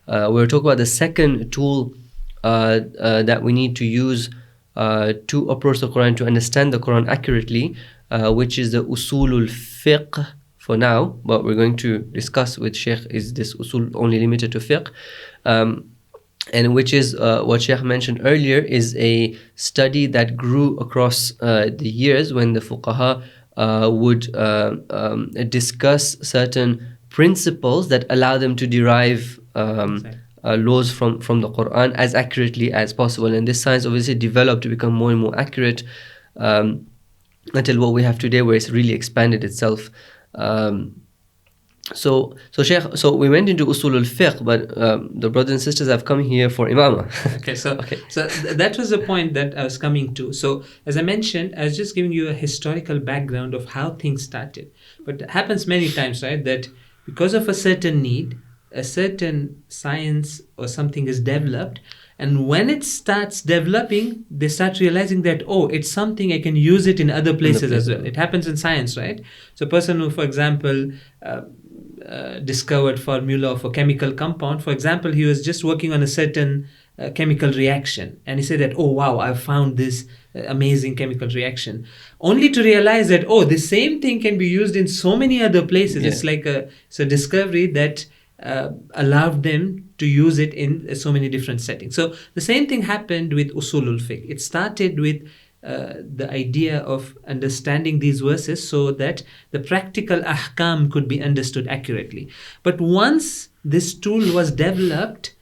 A: we were talking about the second tool that we need to use to approach the Quran, to understand the Quran accurately, which is the usulul fiqh. For now, what we're going to discuss with Shaykh is this usul only limited to fiqh, and which is what Shaykh mentioned earlier, is a study that grew across the years when the fuqaha would discuss certain principles that allow them to derive laws from the Quran as accurately as possible. And this science obviously developed to become more and more accurate until what we have today, where it's really expanded itself. So we went into usul al-fiqh, but the brothers and sisters have come here for Imamah.
B: So that was the point that I was coming to. So as I mentioned, I was just giving you a historical background of how things started. But it happens many times, right, that because of a certain need, a certain science or something is developed, and when it starts developing, they start realizing that, oh, it's something I can use it in other places as well. It happens in science, right? So a person who, for example, discovered formula of a chemical compound, for example, he was just working on a certain chemical reaction, and he said that, oh, wow, I've found this amazing chemical reaction, only to realize that, oh, the same thing can be used in so many other places. Yeah. It's like a discovery that allowed them to use it in so many different settings. So the same thing happened with usulul fiqh. It started with the idea of understanding these verses so that the practical ahkam could be understood accurately. But once this tool was developed,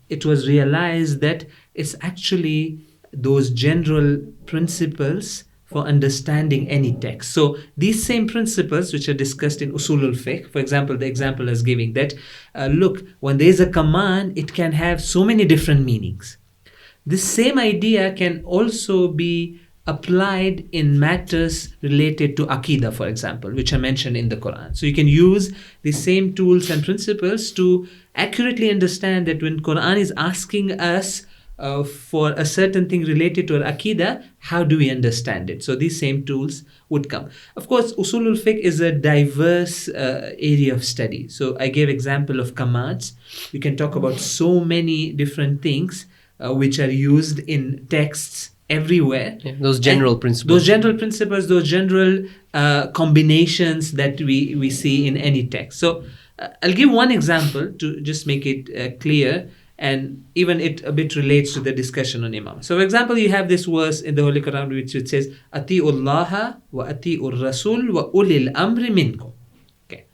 B: it was realized that it's actually those general principles for understanding any text. So these same principles which are discussed in usulul fiqh, for example, the example I was giving, that look, when there is a command, it can have so many different meanings. This same idea can also be applied in matters related to aqeeda, for example, which are mentioned in the Quran. So you can use the same tools and principles to accurately understand that when Quran is asking us for a certain thing related to our aqeeda, how do we understand it? So these same tools would come. Of course, usulul fiqh is a diverse area of study. So I gave example of commands. You can talk about so many different things which are used in texts everywhere.
A: Yeah, those general principles.
B: Those general principles, those general combinations that we see in any text. So I'll give one example to just make it clear, and even it a bit relates to the discussion on Imamah. So for example, you have this verse in the Holy Quran which it says, Ati'ullaha wa ati'ur rasul wa ulil amri minkum. Okay.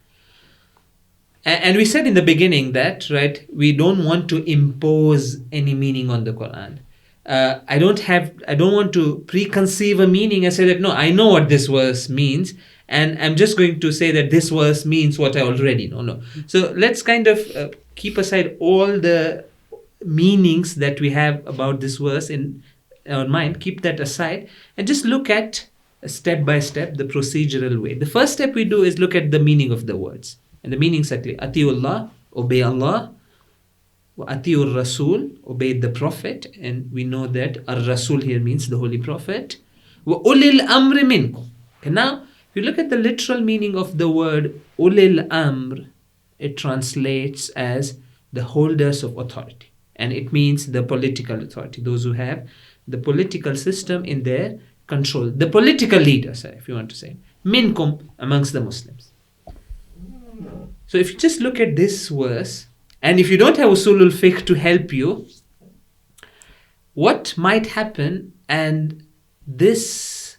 B: And we said in the beginning that, right, we don't want to impose any meaning on the Quran. I don't want to preconceive a meaning and say that, no, I know what this verse means, and I'm just going to say that this verse means what I already know. No. So let's kind of keep aside all the meanings that we have about this verse in our mind, keep that aside, and just look at step by step the procedural way. The first step we do is look at the meaning of the words. And the meanings are clear. Atiullah, obey Allah. Atiur Rasul, obey the Prophet. And we know that Ar-Rasul here means the Holy Prophet. Wa ulil amri minkum. Okay, now, if you look at the literal meaning of the word ulil amr, it translates as the holders of authority. And it means the political authority, those who have the political system in their control. The political leaders, if you want to say. Minkum, amongst the Muslims. So if you just look at this verse, and if you don't have usulul fiqh to help you, what might happen, and this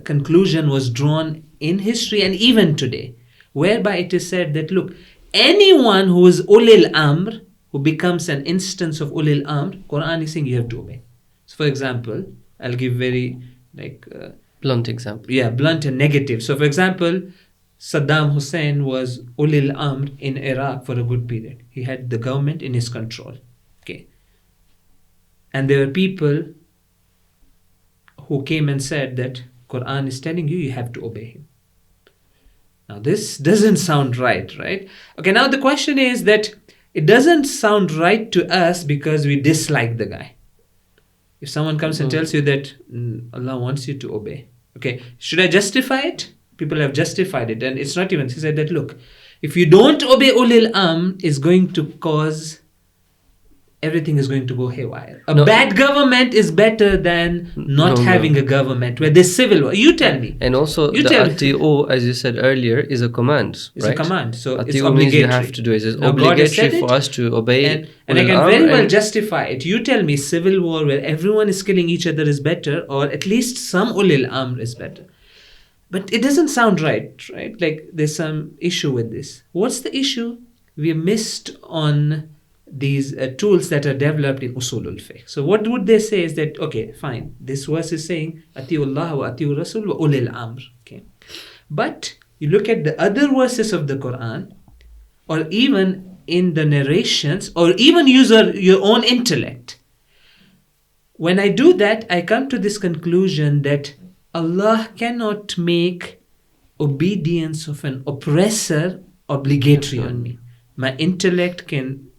B: conclusion was drawn in history and even today, whereby it is said that, look, anyone who is ulil amr, who becomes an instance of ulil amr, Quran is saying you have to obey. So for example, I'll give very
A: blunt example.
B: Yeah, blunt and negative. So for example, Saddam Hussein was ulil amr in Iraq for a good period. He had the government in his control. Okay. And there were people who came and said that Quran is telling you, you have to obey him. Now this doesn't sound right? Okay, now the question is that it doesn't sound right to us because we dislike the guy. If someone comes and tells you that Allah wants you to obey, okay, should I justify it? People have justified it, and it's not even. He said that, look, if you don't obey ulil amr, it's going to cause, everything is going to go haywire. A bad government is better than not having a government where there's civil war. You tell me.
A: And also, the ati'u, as you said earlier, is a command.
B: It's
A: right?
B: a command, so
A: ati'u
B: it's obligatory.
A: Means you have to do it. It's obligatory for us to obey.
B: And I can very well justify it. You tell me civil war where everyone is killing each other is better, or at least some ulil amr is better. But it doesn't sound right? Like there's some issue with this. What's the issue? We missed on these tools that are developed in usulul fiqh. So what would they say is that, okay, fine, this verse is saying atiullah wa atiur rasul wa ulil amr. Okay. But you look at the other verses of the Quran, or even in the narrations, or even use your own intellect. When I do that, I come to this conclusion that Allah cannot make obedience of an oppressor obligatory on me. My intellect can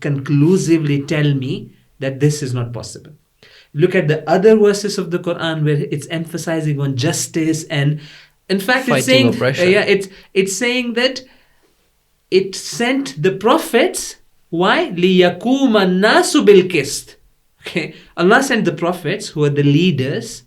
B: conclusively tell me that this is not possible. Look at the other verses of the Quran where it's emphasizing on justice, and in fact
A: fighting
B: it's saying
A: oppression.
B: it's saying that it sent the prophets. Why? لِيَقُومَ النَّاسُ بِالْقِسْطِ. Okay, Allah sent the prophets who are the leaders,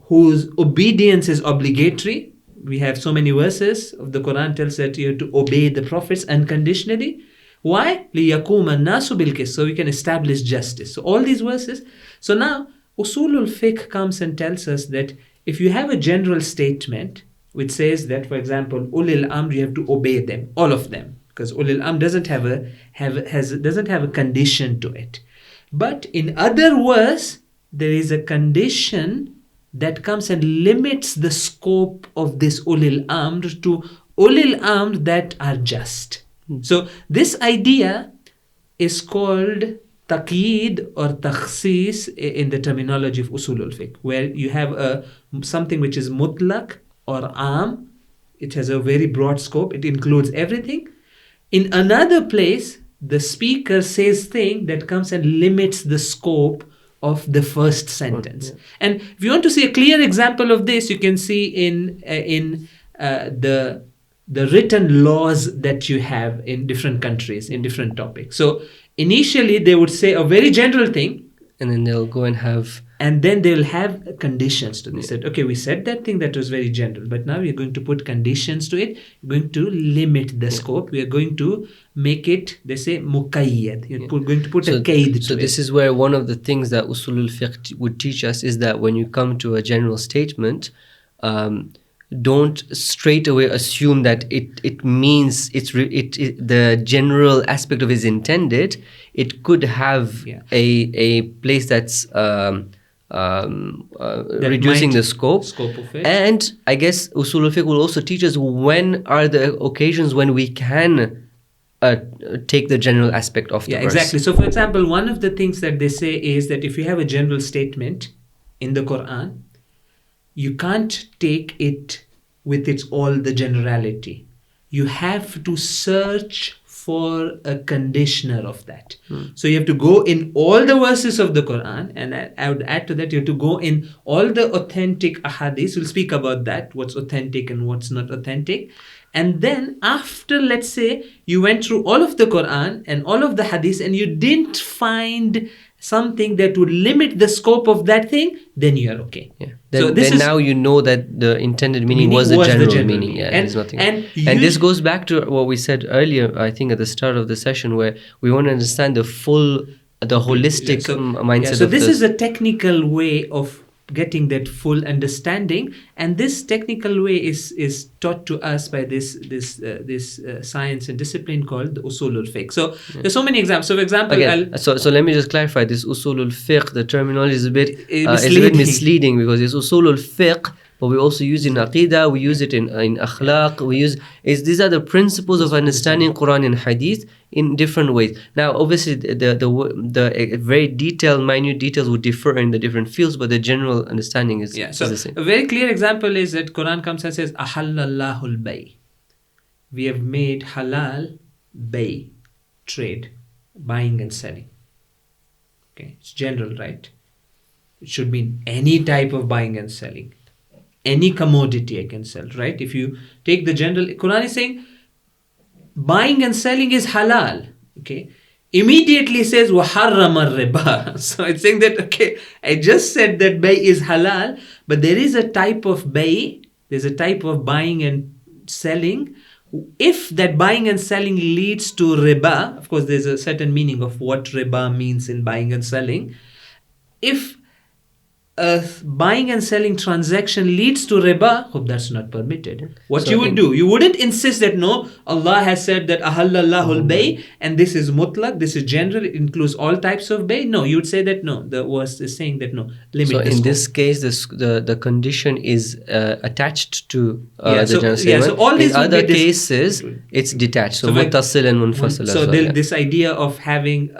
B: whose obedience is obligatory. We have so many verses of the Quran tells that you have to obey the prophets unconditionally. Why? لِيَقُومَ النَّاسُ بِالْقِسْطِ. So we can establish justice. So all these verses. So now, usulul fiqh comes and tells us that if you have a general statement which says that, for example, ulil amr, you have to obey them, all of them, because ulil amr doesn't have a condition to it. But in other words, there is a condition that comes and limits the scope of this ulil amr to ulil amr that are just. So this idea is called taqleed or takhsis in the terminology of usulul fiqh, where you have something which is mutlaq or am. It has a very broad scope. It includes everything. In another place, the speaker says thing that comes and limits the scope of the first sentence.
A: Yeah.
B: And if you want to see a clear example of this, you can see in the written laws that you have in different countries, in different topics. So initially they would say a very general thing,
A: And then they'll go and have...
B: and then they'll have conditions to this. Said, okay, we said that thing that was very general, but now we're going to put conditions to it. We're going to limit the scope. We are going to make it, they say, muqayyad. You're going to put a qaid to it.
A: So this is where one of the things that Usulul Fiqh would teach us is that when you come to a general statement, don't straight away assume that it means the general aspect of it is intended. It could have a place that's reducing the scope
B: of it.
A: And I guess Usul al-Fiqh will also teach us when are the occasions when we can take the general aspect of the verse.
B: Exactly. So for example, one of the things that they say is that if you have a general statement in the Quran, you can't take it with its all the generality. You have to search for a conditioner of that. So you have to go in all the verses of the Quran, and I would add to that, you have to go in all the authentic ahadith. We'll speak about that, what's authentic and what's not authentic. And then after, let's say, you went through all of the Quran and all of the hadiths and you didn't find something that would limit the scope of that thing, then you are okay.
A: Yeah. Then now you know that the intended meaning was the general meaning. Yeah, there's nothing. And this goes back to what we said earlier, I think at the start of the session, where we want to understand the holistic mindset.
B: So this is a technical way of getting that full understanding, and this technical way is taught to us by this science and discipline called the Usulul Fiqh. So there's so many examples. So for example,
A: again, so let me just clarify this Usulul Fiqh. The terminology is a bit misleading because it's Usulul Fiqh, but we also use it in aqeeda, we use it in akhlaq, these are the principles of understanding Quran and Hadith in different ways. Now, obviously, the very detailed, minute details would differ in the different fields, but the general understanding is the same.
B: A very clear example is that Quran comes and says, "Ahallallahu al-bay." We have made halal bay, trade, buying and selling. Okay, it's general, right? It should mean any type of buying and selling. Any commodity I can sell, right? If you take the general, Quran is saying buying and selling is halal. Okay, immediately says وَحَرَّمَ الرِّبَا. So it's saying that, okay, I just said that bay is halal, but there is a type of bay, there's a type of buying and selling. If that buying and selling leads to riba, of course there's a certain meaning of what riba means in buying and selling. If a buying and selling transaction leads to riba, that's not permitted. What you would do, you wouldn't insist that no, Allah has said that ahallallahu al-bay and this is mutlaq, this is general, it includes all types of bay. No, you would say that no, the verse is saying that no, limit.
A: So in this case, the condition is attached to the general statement.
B: So all these
A: in other cases, it's detached. So muttasil and munfasil.
B: So this idea of having,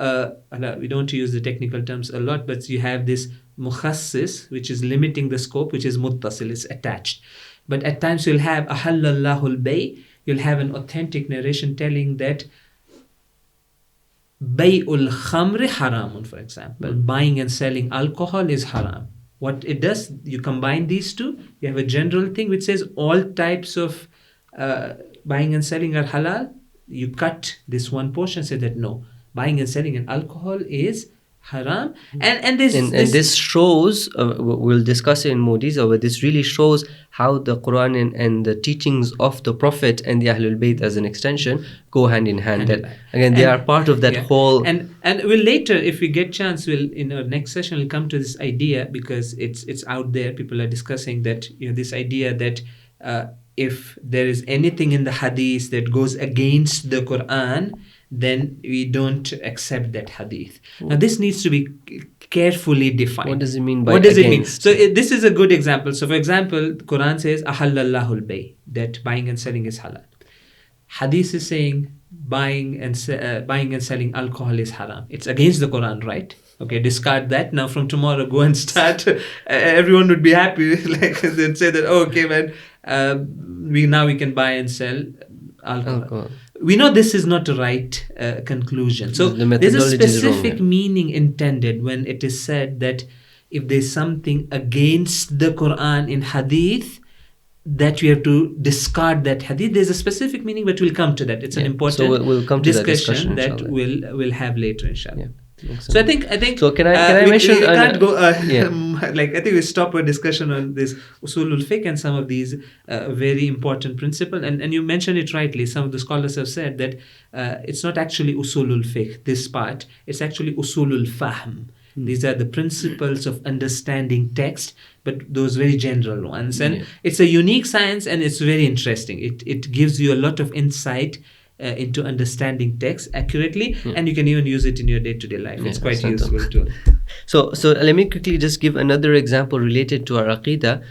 B: we don't use the technical terms a lot, but you have this mukhassis, which is limiting the scope, which is muttasil, is attached. But at times you'll have ahallallahu al-bay, you'll have an authentic narration telling that bay'ul khamri haramun, for example. Buying and selling alcohol is haram. What it does, you combine these two, you have a general thing which says all types of buying and selling are halal. You cut this one portion, say that no, buying and selling and alcohol is haram. And this
A: shows, we'll discuss it in more detail, but this really shows how the Quran and the teachings of the Prophet and the Ahlul Bayt as an extension go hand in hand. They are part of that whole.
B: And we'll later, if we get chance, we'll in our next session we'll come to this idea, because it's out there. People are discussing that, this idea that if there is anything in the hadith that goes against the Quran, then we don't accept that hadith. Now this needs to be carefully defined.
A: What does it mean by
B: against?
A: It means?
B: So this is a good example. So for example, the Quran says ahallallahu al-bay, that buying and selling is halal. Hadith is saying buying and selling alcohol is haram. It's against the Quran, right? Okay, discard that. Now from tomorrow, go and start. Everyone would be happy. Like they'd say that, oh, okay, man, we can buy and sell alcohol. we know this is not a right conclusion. So
A: The
B: there's a
A: methodology is wrong,
B: specific
A: yeah.
B: meaning intended when it is said that if there's something against the Quran in hadith, that we have to discard that hadith. There's a specific meaning, but we'll come to that. It's an
A: Yeah.
B: important
A: So we'll come to that discussion,
B: that
A: inshallah.
B: we'll have later, inshallah.
A: Yeah. Makes
B: So I
A: sense.
B: think.
A: So can I mention?
B: We can't go.
A: Yeah.
B: Like I think we stop our discussion on this usulul fiqh and some of these very important principles. And you mentioned it rightly. Some of the scholars have said that it's not actually usulul fiqh. This part, it's actually usulul fahm. These are the principles of understanding text, but those very general ones. And it's a unique science, and it's very interesting. It gives you a lot of insight into understanding text accurately, and you can even use it in your day-to-day life. It's quite useful too.
A: So let me quickly just give another example related to our aqeeda.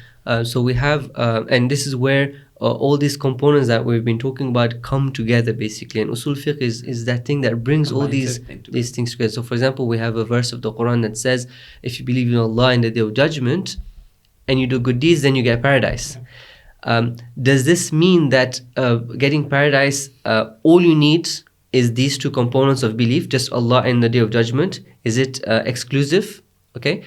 A: So we have, and this is where all these components that we've been talking about come together basically. And usul fiqh is that thing that brings all these things together. So for example, we have a verse of the Quran that says, if you believe in Allah and the Day of Judgment, and you do good deeds, then you get paradise. Does this mean that getting paradise, all you need is these two components of belief, just Allah and the Day of Judgment? Is it exclusive? Okay.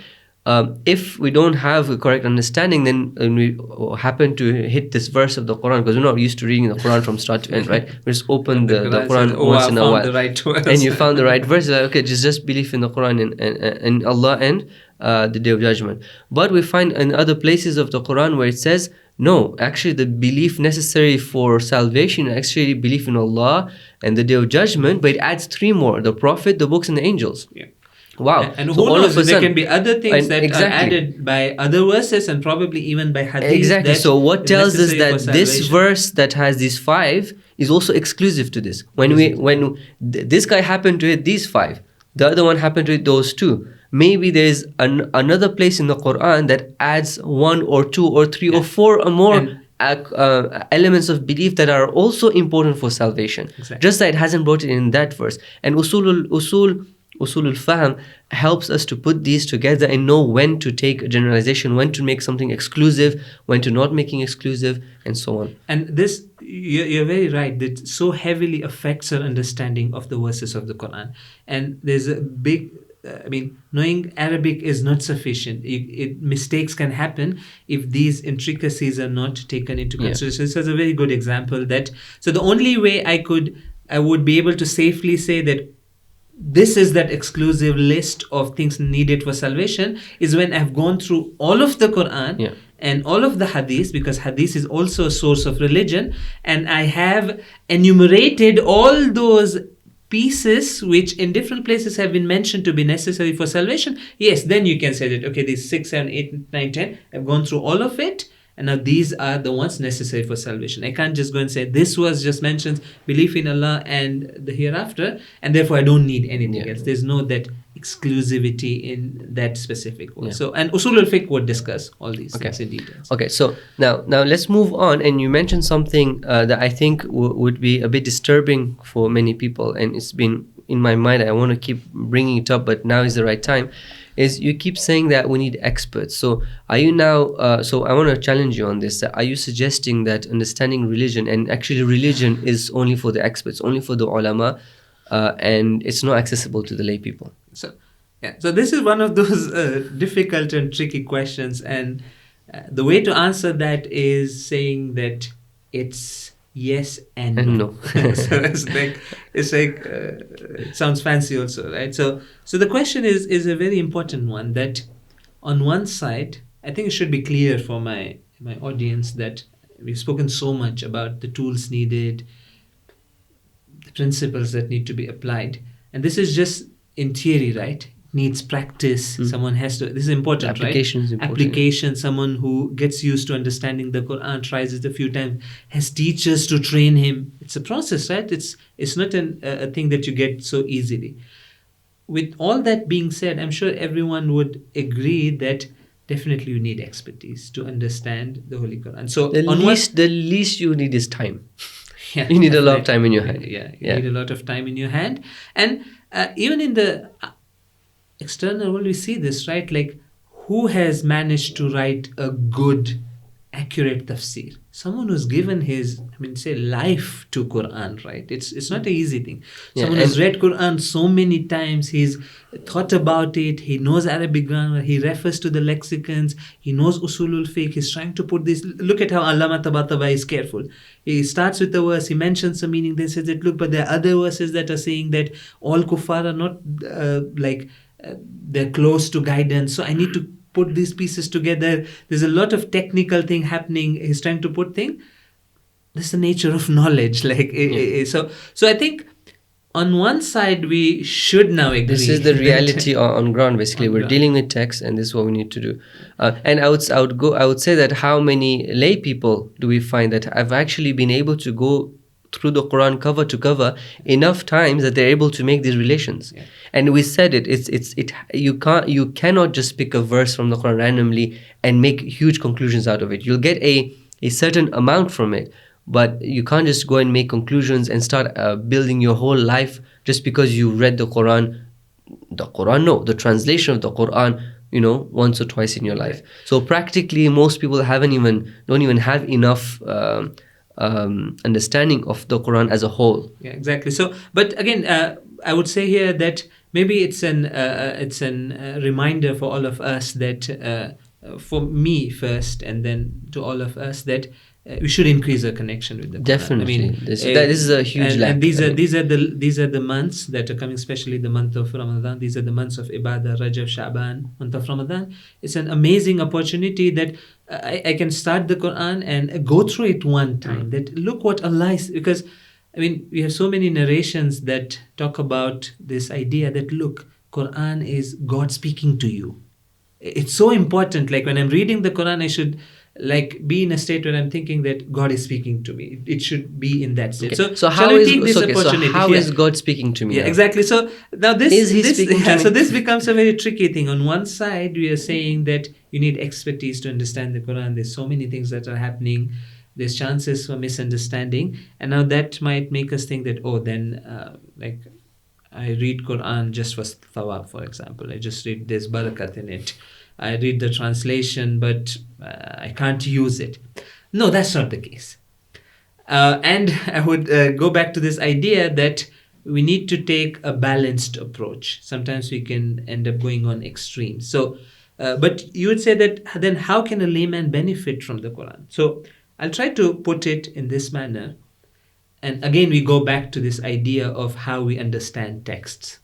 A: If we don't have a correct understanding, then we happen to hit this verse of the Quran, because we're not used to reading the Quran from start to end, right? We just open the Quran says, once in a while, and you found the right verse. Like, okay, just believe in the Quran and Allah and the Day of Judgment. But we find in other places of the Quran where it says, no, actually the belief necessary for salvation is actually belief in Allah and the Day of Judgment, but it adds three more: the Prophet, the books, and the angels.
B: Yeah.
A: Wow.
B: And
A: so
B: who
A: all
B: knows,
A: of a
B: there
A: sudden,
B: can be other things that
A: exactly.
B: are added by other verses and probably even by hadith.
A: Exactly. So what tells us
B: necessary
A: that
B: for
A: this
B: salvation.
A: verse that has these five is also exclusive to this? When this guy happened to hit these five, the other one happened to hit those two. Maybe there's another place in the Quran that adds one or two or three or four or more elements of belief that are also important for salvation.
B: Exactly.
A: Just that it hasn't brought it in that verse. And Usulul Fahm helps us to put these together and know when to take a generalization, when to make something exclusive, when to not making exclusive, and so on.
B: And this, you're very right, that so heavily affects our understanding of the verses of the Quran. And there's a big, knowing Arabic is not sufficient. Mistakes can happen if these intricacies are not taken into consideration. This is a very good example that, so the only way I would be able to safely say that this is that exclusive list of things needed for salvation is when I've gone through all of the Quran and all of the hadith, because hadith is also a source of religion, and I have enumerated all those pieces which in different places have been mentioned to be necessary for salvation. Yes, then you can say that, okay, these 6, 7, 8, 9, 10, I've gone through all of it, and now these are the ones necessary for salvation. I can't just go and say this was just mentions belief in Allah and the hereafter, and therefore I don't need anything else. There's no that exclusivity in that specific one. So, and Usul al-Fiqh would discuss all these things in detail.
A: Okay, so now let's move on. And you mentioned something that I think would be a bit disturbing for many people, and it's been in my mind. I want to keep bringing it up, but now is the right time. Is you keep saying that we need experts. So are you now, so I want to challenge you on this. Are you suggesting that understanding religion, and actually religion is only for the experts, only for the ulama, and it's not accessible to the lay people?
B: So this is one of those difficult and tricky questions. And the way to answer that is saying that it's yes and no. So it sounds fancy also, right? So the question is a very important one, that on one side, I think it should be clear for my audience that we've spoken so much about the tools needed, the principles that need to be applied. And this is just in theory, right? Needs practice. Someone has to, this is important,
A: Application
B: right?
A: is important.
B: Application, someone who gets used to understanding the Quran, tries it a few times, has teachers to train him. It's a process, right? It's not a thing that you get so easily. With all that being said, I'm sure everyone would agree that definitely you need expertise to understand the Holy Quran. So
A: the least you need is time.
B: Yeah,
A: you need a lot of time in your hand.
B: Yeah, you need a lot of time in your hand. And even in the external world, we see this, right? Like, who has managed to write a good accurate tafsir. Someone who's given his, life to Quran, right? It's not an easy thing. Someone who's read Quran so many times, he's thought about it, he knows Arabic grammar, he refers to the lexicons, he knows usulul fiqh, he's trying to put this. Look at how Allama Tabatabai is careful. He starts with the verse, he mentions the meaning, then says that, look, but there are other verses that are saying that all kuffar are not they're close to guidance, so I need to put these pieces together. There's a lot of technical thing happening. He's trying to put things. That's the nature of knowledge. So I think on one side we should now agree.
A: This is the reality on ground. Basically, we're dealing with text, and this is what we need to do. And I would say that how many lay people do we find that have actually been able to go through the Quran cover to cover enough times that they're able to make these relations. Yeah. And we said you cannot just pick a verse from the Quran randomly and make huge conclusions out of it. You'll get a certain amount from it, but you can't just go and make conclusions and start building your whole life just because you read the Quran. The translation of the Quran, once or twice in your life. So practically most people don't even have enough understanding of the Quran as a whole.
B: Yeah, exactly. So, but again, I would say here that maybe it's an reminder for all of us that, for me first, and then to all of us, that we should increase our connection with the Quran.
A: Definitely. This is a huge lack.
B: And these are the months that are coming, especially the month of Ramadan. These are the months of Ibadah, Rajab, Sha'ban, month of Ramadan. It's an amazing opportunity that I can start the Quran and go through it one time. That look what Allah is, because we have so many narrations that talk about this idea that look, Quran is God speaking to you. It's so important. Like when I'm reading the Quran, I should be in a state where I'm thinking that God is speaking to me. It should be in that state.
A: Okay. So how is God speaking to me?
B: Yeah, exactly. So now
A: speaking to me?
B: So this becomes a very tricky thing. On one side, we are saying that you need expertise to understand the Quran. There's so many things that are happening. There's chances for misunderstanding, and now that might make us think that I read Quran just for thawab, for example. I just read there's barakat in it. I read the translation, but I can't use it. No, that's not the case. And I would go back to this idea that we need to take a balanced approach. Sometimes we can end up going on extremes. So, but you would say that then how can a layman benefit from the Quran? So I'll try to put it in this manner. And again, we go back to this idea of how we understand texts.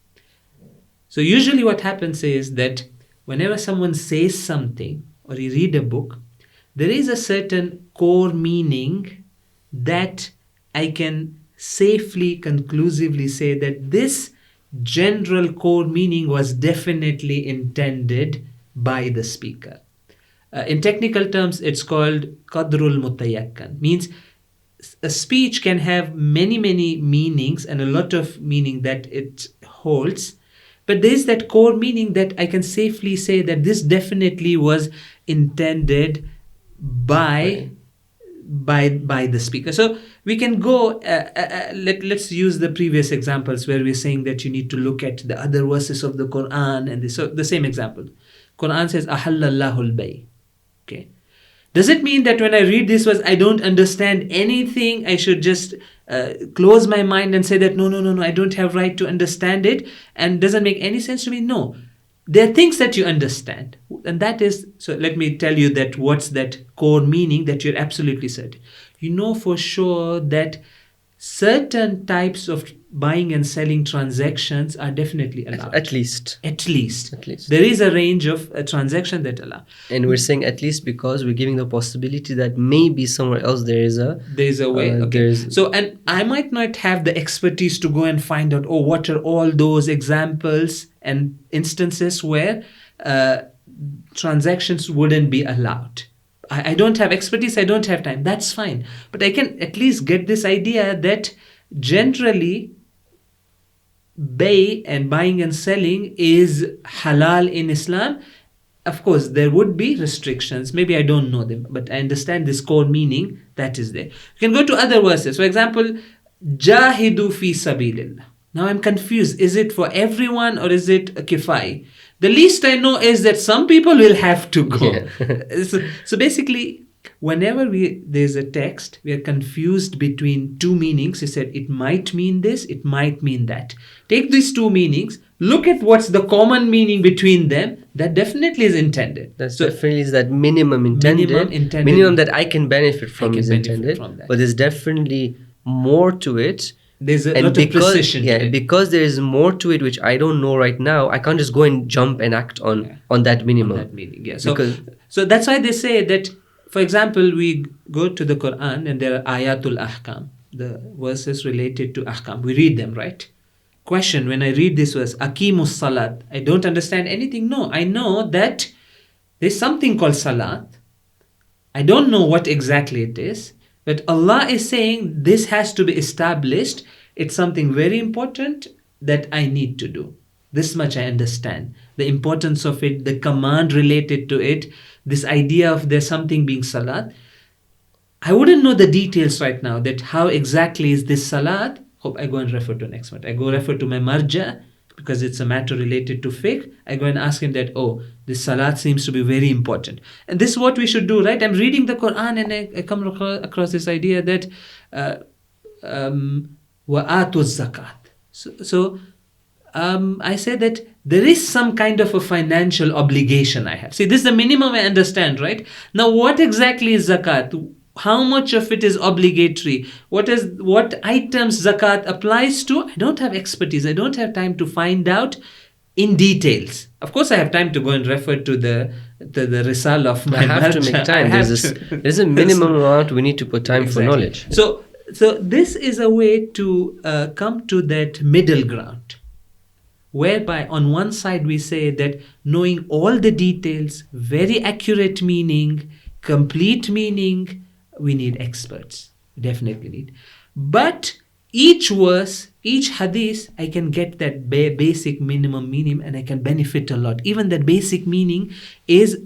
B: So usually what happens is that whenever someone says something or you read a book, there is a certain core meaning that I can safely, conclusively say that this general core meaning was definitely intended by the speaker. In technical terms, it's called qadrul mutayakkan. Means a speech can have many, many meanings and a lot of meaning that it holds. But there is that core meaning that I can safely say that this definitely was intended by the speaker. So we can go, let's use the previous examples where we're saying that you need to look at the other verses of the Quran. And so the same example. Quran says, Ahallallahu al-bay. Okay. Does it mean that when I read this verse, I don't understand anything? I should just close my mind and say that, no, I don't have right to understand it. And doesn't make any sense to me? No. There are things that you understand. And that is, so let me tell you that what's that core meaning that you're absolutely certain. You know for sure that certain types of buying and selling transactions are definitely allowed.
A: At least.
B: There is a range of a transaction that allow.
A: And we're saying at least because we're giving the possibility that maybe somewhere else there is a
B: way. Okay. So, and I might not have the expertise to go and find out, what are all those examples and instances where transactions wouldn't be allowed. I don't have expertise, I don't have time. That's fine. But I can at least get this idea that generally bay and buying and selling is halal in Islam. Of course, there would be restrictions. Maybe I don't know them, but I understand this core meaning that is there. You can go to other verses. For example, Jahidu fi sabilillah. Now I'm confused. Is it for everyone or is it a kifai? The least I know is that some people will have to go. Yeah. So basically, whenever there's a text, we are confused between two meanings. He said it might mean this, it might mean that. Take these two meanings, look at what's the common meaning between them. That definitely is intended.
A: Definitely is that minimum intended. Minimum that I can benefit from is intended. But there's definitely more to it.
B: There's a lot of precision.
A: Because there is more to it which I don't know right now, I can't just go and jump and act on that minimum.
B: On that meaning, yeah. So that's why they say that, for example, we go to the Quran and there are ayatul ahkam, the verses related to ahkam. We read them, right? Question, when I read this verse, Aqimus salat, I don't understand anything. No, I know that there's something called salat. I don't know what exactly it is, but Allah is saying this has to be established. It's something very important that I need to do. This much I understand. The importance of it, the command related to it, this idea of there's something being salat. I wouldn't know the details right now that how exactly is this salat. Hope I go and refer to next month. I go refer to my marja because it's a matter related to fiqh. I go and ask him that, oh, this salat seems to be very important. And this is what we should do, right? I'm reading the Quran and I come across this idea that wa'atu zakat. I say that there is some kind of a financial obligation I have. See, this is the minimum I understand, right? Now, what exactly is zakat? How much of it is obligatory? What items zakat applies to? I don't have expertise. I don't have time to find out in details. Of course, I have time to go and refer to the risal of my
A: I have to make time. There's a minimum amount we need to put time for knowledge.
B: So this is a way to come to that middle ground, whereby on one side we say that knowing all the details, very accurate meaning, complete meaning, we need experts. Definitely need. But each verse, each hadith, I can get that basic minimum meaning and I can benefit a lot. Even that basic meaning is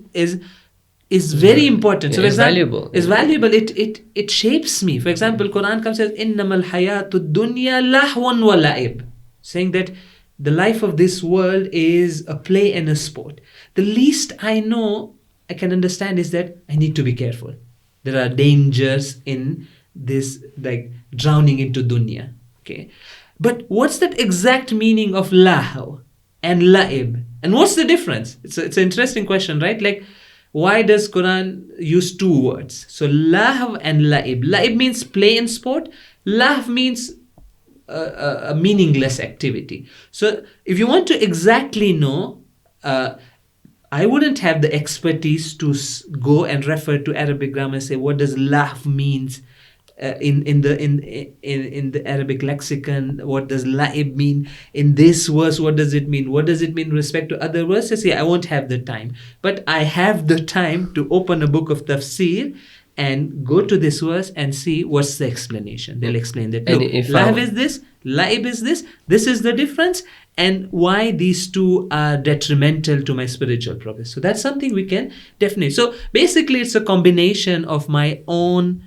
B: very important. So
A: it's valuable.
B: It's valuable. It shapes me. For example, Quran comes and says, "Innamal hayatud dunya lahwan wa la'ib," saying that the life of this world is a play and a sport. The least I know, I can understand is that I need to be careful. There are dangers in this, like drowning into dunya. Okay, but what's that exact meaning of lahaw and la'ib? And what's the difference? It's an interesting question, right? Like, why does Quran use two words? So lahaw and la'ib. La'ib means play and sport. Lahaw means a meaningless activity. So if you want to exactly know, I wouldn't have the expertise to go and refer to Arabic grammar and say what does lahv means in the Arabic lexicon. What does la'ib mean in this verse? What does it mean? What does it mean with respect to other verses? Yeah, I won't have the time, but I have the time to open a book of tafsir and go to this verse and see what's the explanation. They'll explain that. Look, lahv is this, la'ib is this. This is the difference. And why these two are detrimental to my spiritual progress. So that's something we can definitely. So basically, it's a combination of my own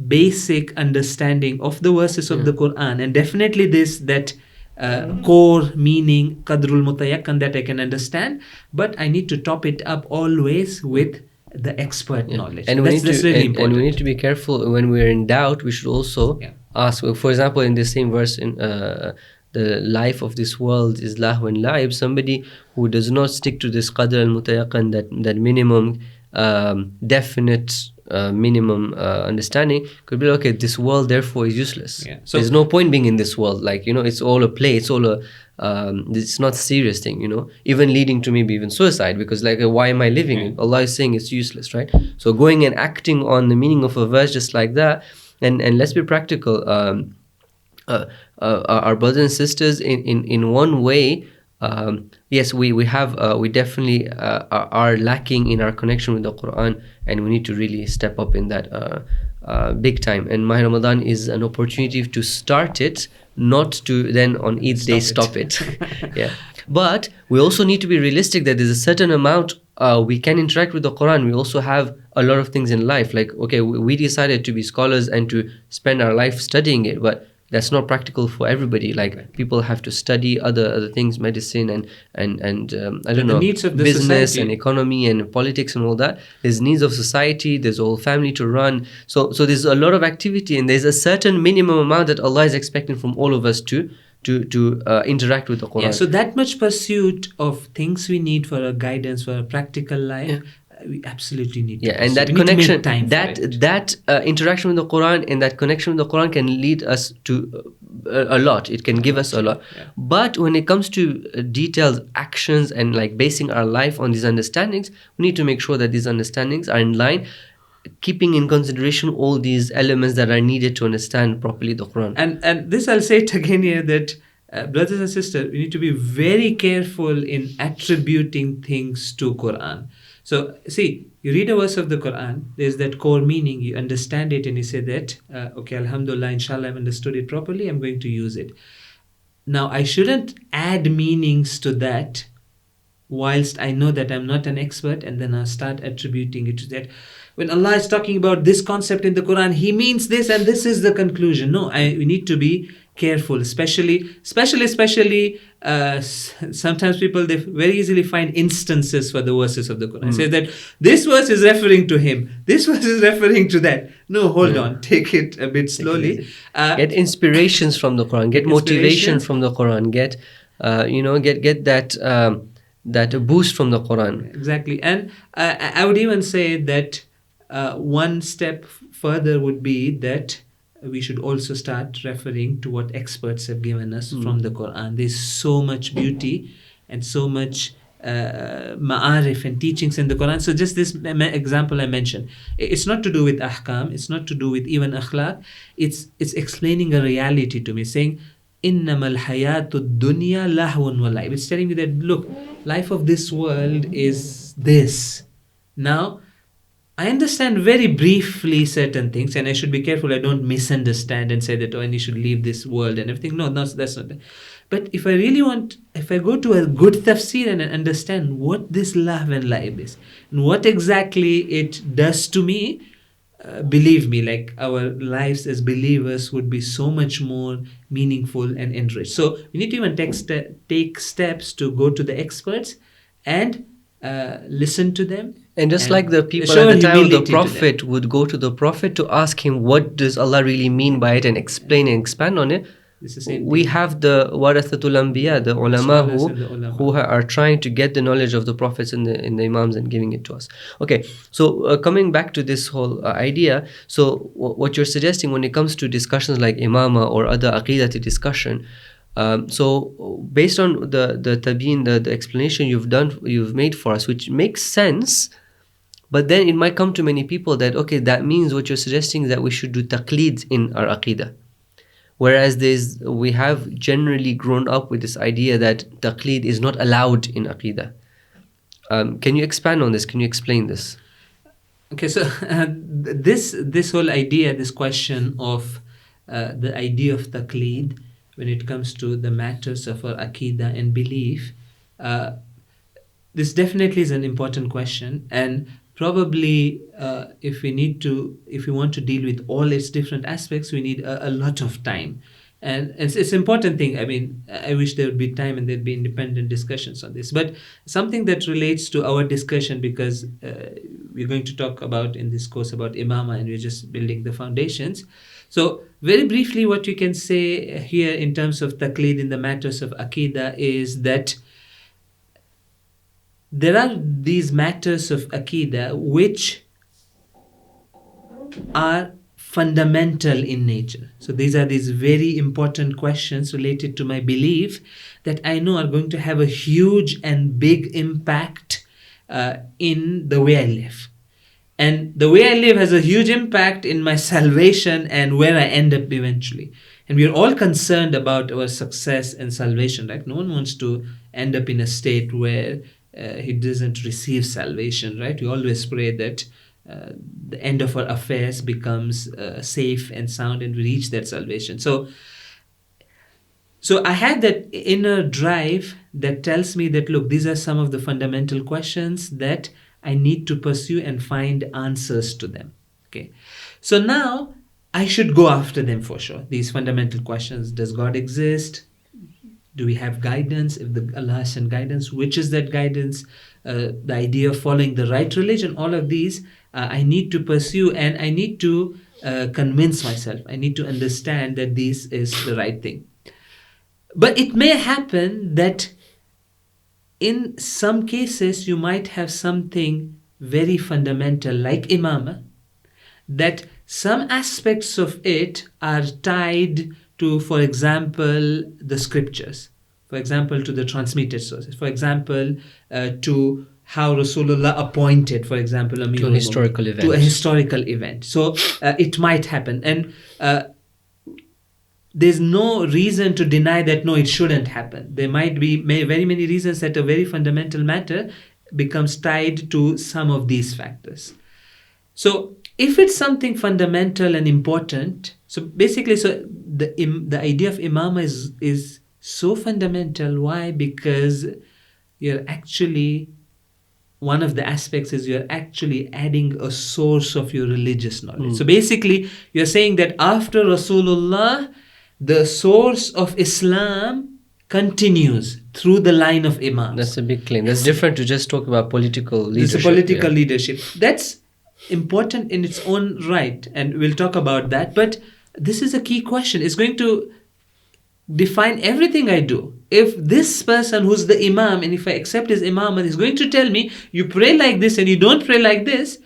B: basic understanding of the verses of the Quran, and definitely that core meaning, qadrul mutayakkan, that I can understand. But I need to top it up always with the expert knowledge.
A: And
B: that's really important.
A: And we need to be careful when we're in doubt. We should also ask. For example, in the same verse in. The life of this world is lahu and la'ib. Somebody who does not stick to this qadr al-mutayaqan, that minimum definite minimum understanding, could be okay, this world therefore is useless. So there's no point being in this world. Like, it's all a play. It's all it's not a serious thing, even leading to maybe even suicide, because like, why am I living? Allah is saying it's useless, right? So going and acting on the meaning of a verse just like that, and let's be practical. Our brothers and sisters, in one way, yes, we definitely are lacking in our connection with the Quran, and we need to really step up in that big time. And Mahr Ramadan is an opportunity to start it, not to then on each day stop it. Yeah, but we also need to be realistic that there's a certain amount we can interact with the Quran. We also have a lot of things in life. Like, okay, we decided to be scholars and to spend our life studying it, but that's not practical for everybody. Like people have to study other things, medicine and I don't know,
B: needs of the
A: business
B: society.
A: and economy and politics and all that. There's needs of society. There's a whole family to run. So there's a lot of activity, and there's a certain minimum amount that Allah is expecting from all of us to interact with the Quran.
B: Yeah, so that much pursuit of things we need for a guidance, for a practical life, we absolutely need to
A: Yeah, and
B: pursue.
A: that
B: We need to make
A: connection,
B: time for it.
A: that interaction with the Quran and that connection with the Quran can lead us to a lot. It can give us a lot.
B: Yeah.
A: But when it comes to detailed actions and like basing our life on these understandings, we need to make sure that these understandings are in line, keeping in consideration all these elements that are needed to understand properly the Quran.
B: And this, I'll say it again here, that brothers and sisters, we need to be very careful in attributing things to Quran. So see, you read a verse of the Quran, there's that core meaning, you understand it, and you say that, okay, alhamdulillah, inshallah, I've understood it properly, I'm going to use it. Now, I shouldn't add meanings to that whilst I know that I'm not an expert, and then I'll start attributing it to that. When Allah is talking about this concept in the Quran, He means this, and this is the conclusion. No, we need to be careful, especially sometimes people, they very easily find instances for the verses of the Quran. Says that this verse is referring to him, this verse is referring to that. No, hold on, take it a bit slowly.
A: Get inspirations from the Quran, get motivation from the Quran, get that boost from the Quran.
B: Exactly. And I would even say that one step further would be that we should also start referring to what experts have given us from the Quran. There's so much beauty and so much ma'arif and teachings in the Quran. So just this example I mentioned, it's not to do with ahkam, it's not to do with even akhlaq, it's explaining a reality to me, saying innamal hayatud dunya lahwun wa la'ib. It's telling me that, look, life of this world is this. Now, I understand very briefly certain things, and I should be careful I don't misunderstand and say that, and you should leave this world and everything. No, that's not that. But if I go to a good tafsir and understand what this lahw and la'ib is, and what exactly it does to me, believe me, like our lives as believers would be so much more meaningful and enriched. So we need to even take steps to go to the experts and listen to them.
A: And just like the people at the time of the Prophet would go to the Prophet to ask him what does Allah really mean by it and explain and expand on it, we have the warathatul anbiya, the ulama who are trying to get the knowledge of the prophets and the imams and giving it to us. Okay, so coming back to this whole idea, so what you're suggesting when it comes to discussions like Imamah or other aqeeda discussion, so based on the tabeen, the explanation you've made for us, which makes sense, but then it might come to many people that, okay, that means what you're suggesting is that we should do taqleed in our aqeeda. Whereas we have generally grown up with this idea that taqleed is not allowed in aqeeda. Can you expand on this? Can you explain this?
B: Okay, so this whole idea, this question of the idea of taqleed when it comes to the matters of our aqeeda and belief, this definitely is an important question, and probably if we want to deal with all its different aspects, we need a lot of time. And it's an important thing. I mean, I wish there would be time and there'd be independent discussions on this. But something that relates to our discussion, because we're going to talk about in this course about Imamah, and we're just building the foundations. So very briefly, what you can say here in terms of taqleed in the matters of aqeeda is that there are these matters of aqeeda which are fundamental in nature. So these are these very important questions related to my belief that I know are going to have a huge and big impact in the way I live. And the way I live has a huge impact in my salvation and where I end up eventually. And we are all concerned about our success and salvation, right? No one wants to end up in a state where he doesn't receive salvation, right? We always pray that the end of our affairs becomes safe and sound and we reach that salvation. So I had that inner drive that tells me that, look, these are some of the fundamental questions that I need to pursue and find answers to them. Okay. So now I should go after them for sure. These fundamental questions: does God exist? Do we have guidance? If Allah has sent guidance, which is that guidance? The idea of following the right religion, all of these I need to pursue, and I need to convince myself. I need to understand that this is the right thing. But it may happen that in some cases you might have something very fundamental like Imamah, that some aspects of it are tied to, for example, the scriptures, for example, to the transmitted sources, for example, to how Rasulullah appointed, for example,
A: to a historical event.
B: To a historical event. So it might happen. And there's no reason to deny that, no, it shouldn't happen. There might be very many reasons that a very fundamental matter becomes tied to some of these factors. So if it's something fundamental and important, so basically, so the idea of Imamah is so fundamental. Why? Because you're actually, one of the aspects is you're actually adding a source of your religious knowledge. So basically, you're saying that after Rasulullah, the source of Islam continues through the line of Imams.
A: That's a big claim. That's different to just talk about political leadership.
B: It's a political leadership. That's important in its own right, and we'll talk about that. But this is a key question. It's going to define everything I do. If this person who's the Imam, and if I accept his Imam, and he's going to tell me, you pray like this and you don't pray like this,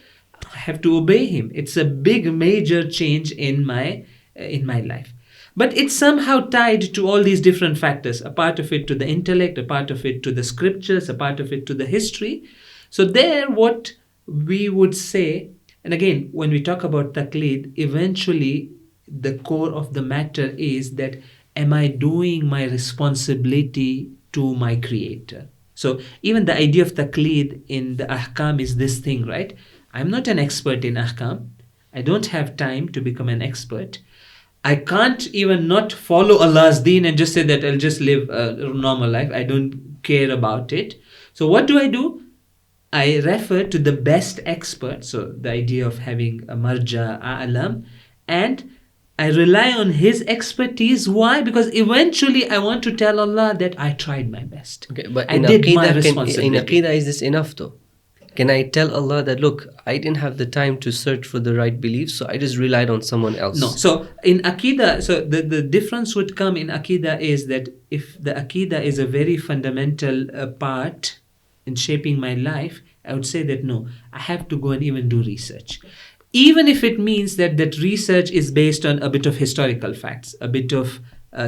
B: I have to obey him. It's a big, major change in my life. But it's somehow tied to all these different factors, a part of it to the intellect, a part of it to the scriptures, a part of it to the history. So there, what we would say, and again, when we talk about taqleed, eventually the core of the matter is that, am I doing my responsibility to my creator? So even the idea of taqleed in the ahkam is this thing, right? I'm not an expert in ahkam. I don't have time to become an expert. I can't even not follow Allah's deen and just say that I'll just live a normal life. I don't care about it. So what do? I refer to the best expert. So the idea of having a marja, a'lam, and I rely on his expertise. Why? Because eventually I want to tell Allah that I tried my best.
A: Okay, but
B: I
A: in
B: did my
A: Aqeeda,
B: responsibility.
A: in Aqeeda, is this enough though? Can I tell Allah that, look, I didn't have the time to search for the right beliefs, so I just relied on someone else?
B: No. So in Aqeeda, so the difference would come in Aqeeda is that if the Aqeeda is a very fundamental part in shaping my life, I would say that no, I have to go and even do research. Even if it means that that research is based on a bit of historical facts, a bit of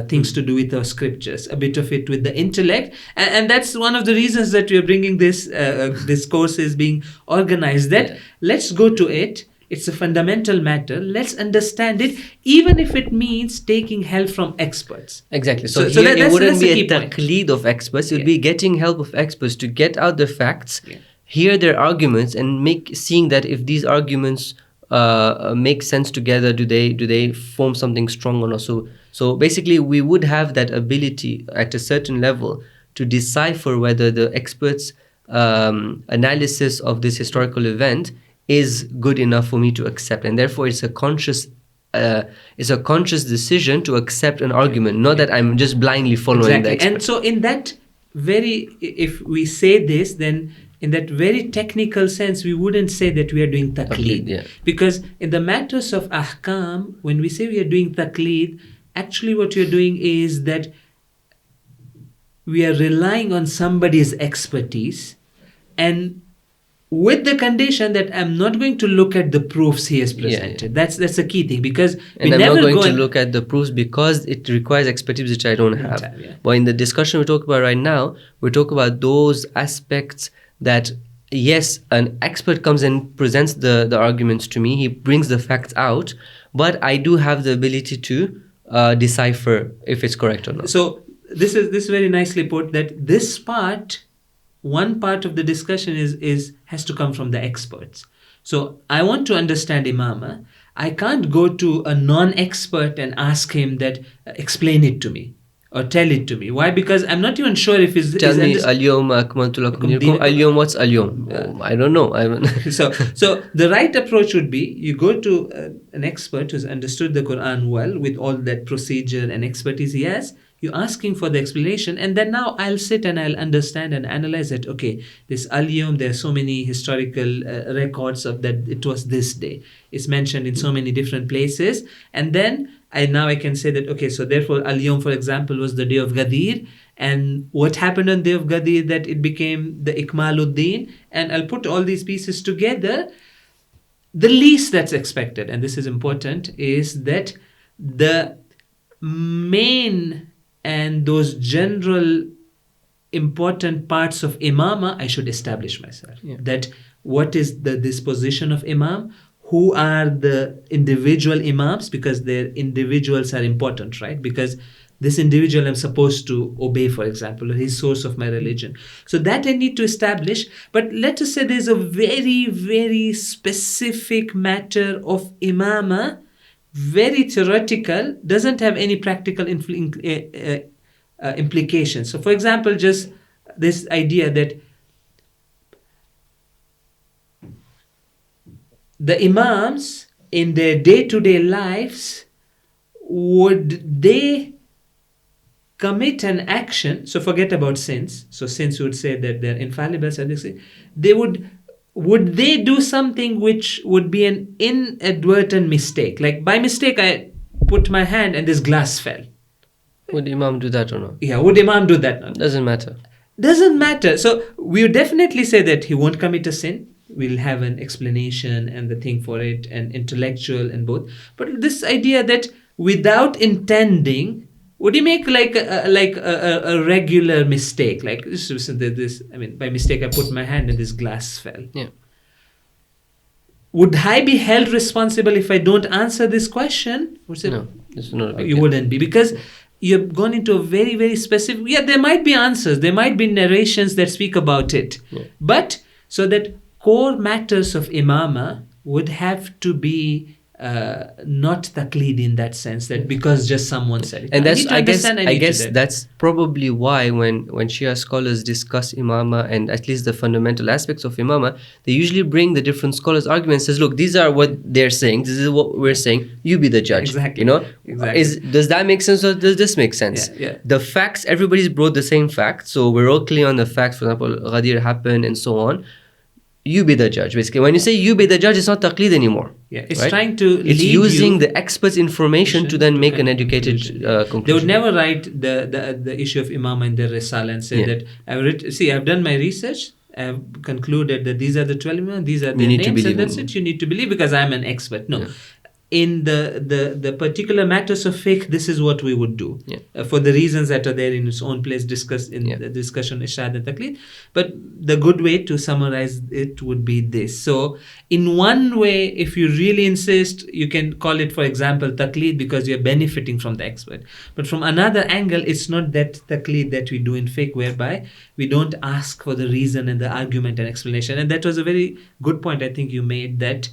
B: things to do with our scriptures, a bit of it with the intellect. And that's one of the reasons that we are bringing this this course is being organized, that let's go to it. It's a fundamental matter. Let's understand it, even if it means taking help from experts.
A: Exactly. So here it wouldn't be a taqleed of experts. It would be getting help of experts to get out the facts, hear their arguments, and seeing that if these arguments make sense together, do they form something strong or not. So basically, we would have that ability at a certain level to decipher whether the experts' analysis of this historical event is good enough for me to accept, and therefore it's a conscious decision to accept an argument, not that I'm just blindly following the expert.
B: And so in that if we say this, then in that very technical sense, we wouldn't say that we are doing taqleed. Because in the matters of ahkam, when we say we are doing taqleed, actually what you're doing is that we are relying on somebody's expertise, and with the condition that I'm not going to look at the proofs he has presented. That's a key thing, because
A: I'm not going to look at the proofs because it requires expertise which I don't have. But in the discussion we talk about right now, we talk about those aspects that, yes, an expert comes and presents the arguments to me, he brings the facts out, but I do have the ability to decipher if it's correct or not.
B: So this is very nicely put, that this part, one part of the discussion has to come from the experts. So I want to understand Imamah. I can't go to a non-expert and ask him that, explain it to me. or tell it to me. Why? Because I'm not even sure if it's...
A: Tell me, al-yawma akmaltu lakum dinakum. Al-yawm, what's al-yawm? I don't know.
B: So the right approach would be, you go to an expert who's understood the Quran well, with all that procedure and expertise he has. You're asking for the explanation, and then now I'll sit and I'll understand and analyze it. Okay, this al-yawm, there are so many historical records of that it was this day. It's mentioned in so many different places, and then I can say that, okay, so therefore al-yawm, for example, was the day of Ghadir, and what happened on the day of Ghadir, that it became the Ikmaluddin, and I'll put all these pieces together. The least that's expected, and this is important, is that the main and those general important parts of Imamah, I should establish myself.
A: Yeah.
B: That what is the disposition of Imam, who are the individual Imams, because their individuals are important, right? Because this individual I'm supposed to obey, for example, or his source of my religion. So that I need to establish. But let us say there's a very, very specific matter of Imamah, very theoretical, doesn't have any practical implications. So for example, just this idea that the Imams in their day-to-day lives, would they commit an action? So forget about sins. So sins would say that they're infallible. So would they do something which would be an inadvertent mistake? Like by mistake, I put my hand and this glass fell.
A: Would Imam do that or not?
B: Yeah, would Imam do that or not?
A: Doesn't matter.
B: Doesn't matter. So we would definitely say that he won't commit a sin. We'll have an explanation and the thing for it, and intellectual and both. But this idea that without intending, would he make like a regular mistake? Like this, I mean, by mistake I put my hand and this glass fell.
A: Yeah.
B: Would I be held responsible if I don't answer this question?
A: No, it's not a big
B: You
A: deal.
B: wouldn't be, because you've gone into a very, very specific... Yeah, there might be answers. There might be narrations that speak about it.
A: Yeah.
B: But so that core matters of Imamah would have to be not taqleed in that sense, that because just someone said it.
A: And that's, I guess
B: that.
A: that's probably why when Shia scholars discuss Imamah and at least the fundamental aspects of Imamah, they usually bring the different scholars' arguments. Says, look, these are what they're saying. This is what we're saying. You be the judge.
B: Exactly.
A: You know,
B: Exactly.
A: Does that make sense or does this make sense?
B: Yeah.
A: The facts, everybody's brought the same facts, so we're all clear on the facts. For example, Ghadir happened and so on. You be the judge, basically. When you say you be the judge, it's not taqleed anymore.
B: Yeah, it's
A: right?
B: trying to
A: It's
B: lead
A: using
B: you
A: the expert's information to then make an educated conclusion.
B: They would never write the issue of Imamah in their Risala and say that I've done my research, I've concluded that these are the 12 Imams, these are their names, and that's it. You need to believe because I'm an expert. No.
A: Yeah.
B: In the particular matters of fiqh, this is what we would do.
A: Yeah.
B: For the reasons that are there in its own place, discussed in the discussion Ishad and Taqlid. But the good way to summarize it would be this. So in one way, if you really insist, you can call it, for example, Taqlid, because you're benefiting from the expert. But from another angle, it's not that Taqlid that we do in fiqh, whereby we don't ask for the reason and the argument and explanation. And that was a very good point I think you made, that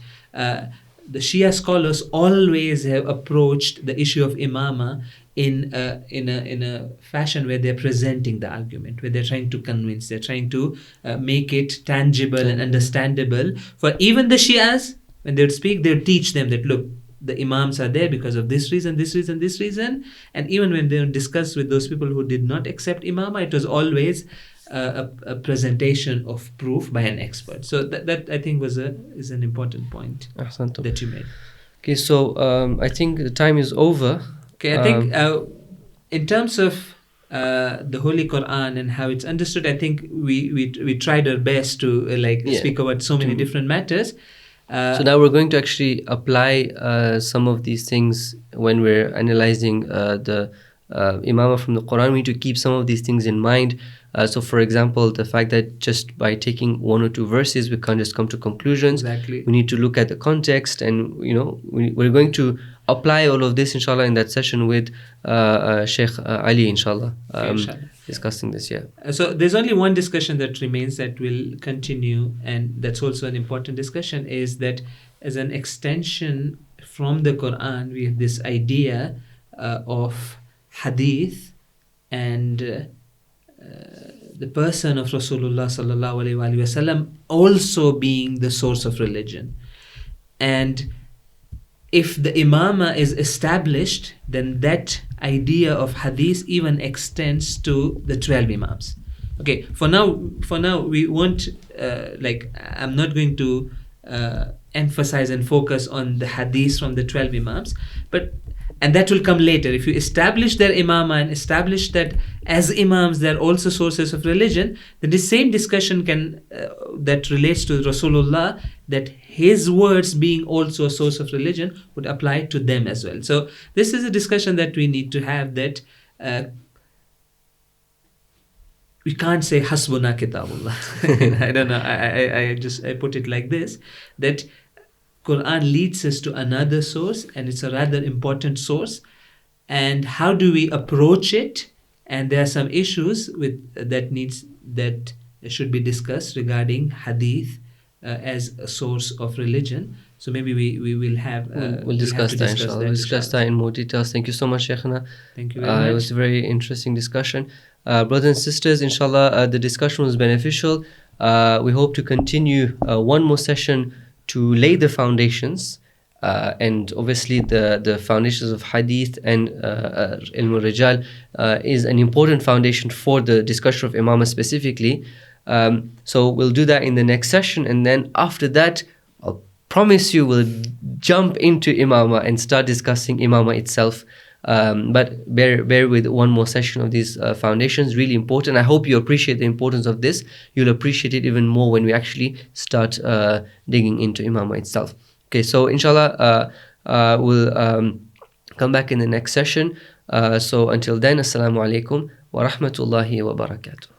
B: the Shia scholars always have approached the issue of Imamah in a fashion where they're presenting the argument, where they're trying to convince, they're trying to make it tangible and understandable. For even the Shias, when they would speak, they would teach them that, look, the Imams are there because of this reason, this reason, this reason. And even when they would discuss with those people who did not accept Imamah, it was always a presentation of proof by an expert. So that I think is an important point that you made.
A: Okay, so I think the time is over.
B: Okay, I think in terms of the Holy Quran and how it's understood, I think we tried our best to speak about so many different matters.
A: So now we're going to actually apply some of these things when we're analyzing the Imamah from the Quran. We need to keep some of these things in mind. So for example, the fact that just by taking one or two verses, we can't just come to conclusions.
B: Exactly.
A: We need to look at the context, and we're going to apply all of this, inshallah, in that session with Shaykh Ali, inshallah, discussing this.
B: So there's only one discussion that remains that will continue, and that's also an important discussion, is that as an extension from the Quran, we have this idea of hadith and the person of Rasulullah sallallahu alaihi wasallam also being the source of religion. And if the Imamah is established, then that idea of hadith even extends to the 12 Imams. Okay, for now we won't I'm not going to emphasize and focus on the hadith from the 12 Imams, and that will come later. If you establish their Imamah and establish that as Imams they're also sources of religion, then the same discussion can that relates to Rasulullah, that his words being also a source of religion, would apply to them as well. So this is a discussion that we need to have, that we can't say hasbuna kitabullah. I don't know, I put it like this, that Quran leads us to another source, and it's a rather important source, and how do we approach it? And there are some issues that should be discussed regarding hadith as a source of religion. So maybe we will have
A: we'll discuss that, inshallah. We'll discuss that in more details. Thank you so much, Shaykhana.
B: Thank you very much.
A: It was a very interesting discussion. Brothers and sisters, inshallah, the discussion was beneficial. We hope to continue one more session to lay the foundations, and obviously the foundations of hadith and ilm al-rijal is an important foundation for the discussion of Imamah specifically. So we'll do that in the next session, and then after that, I'll promise you we'll jump into Imamah and start discussing Imamah itself. But bear with one more session of these foundations, really important. I hope you appreciate the importance of this. You'll appreciate it even more when we actually start digging into Imamah itself. Okay, so inshallah, we'll come back in the next session. So until then, assalamu alaikum wa rahmatullahi wa barakatuh.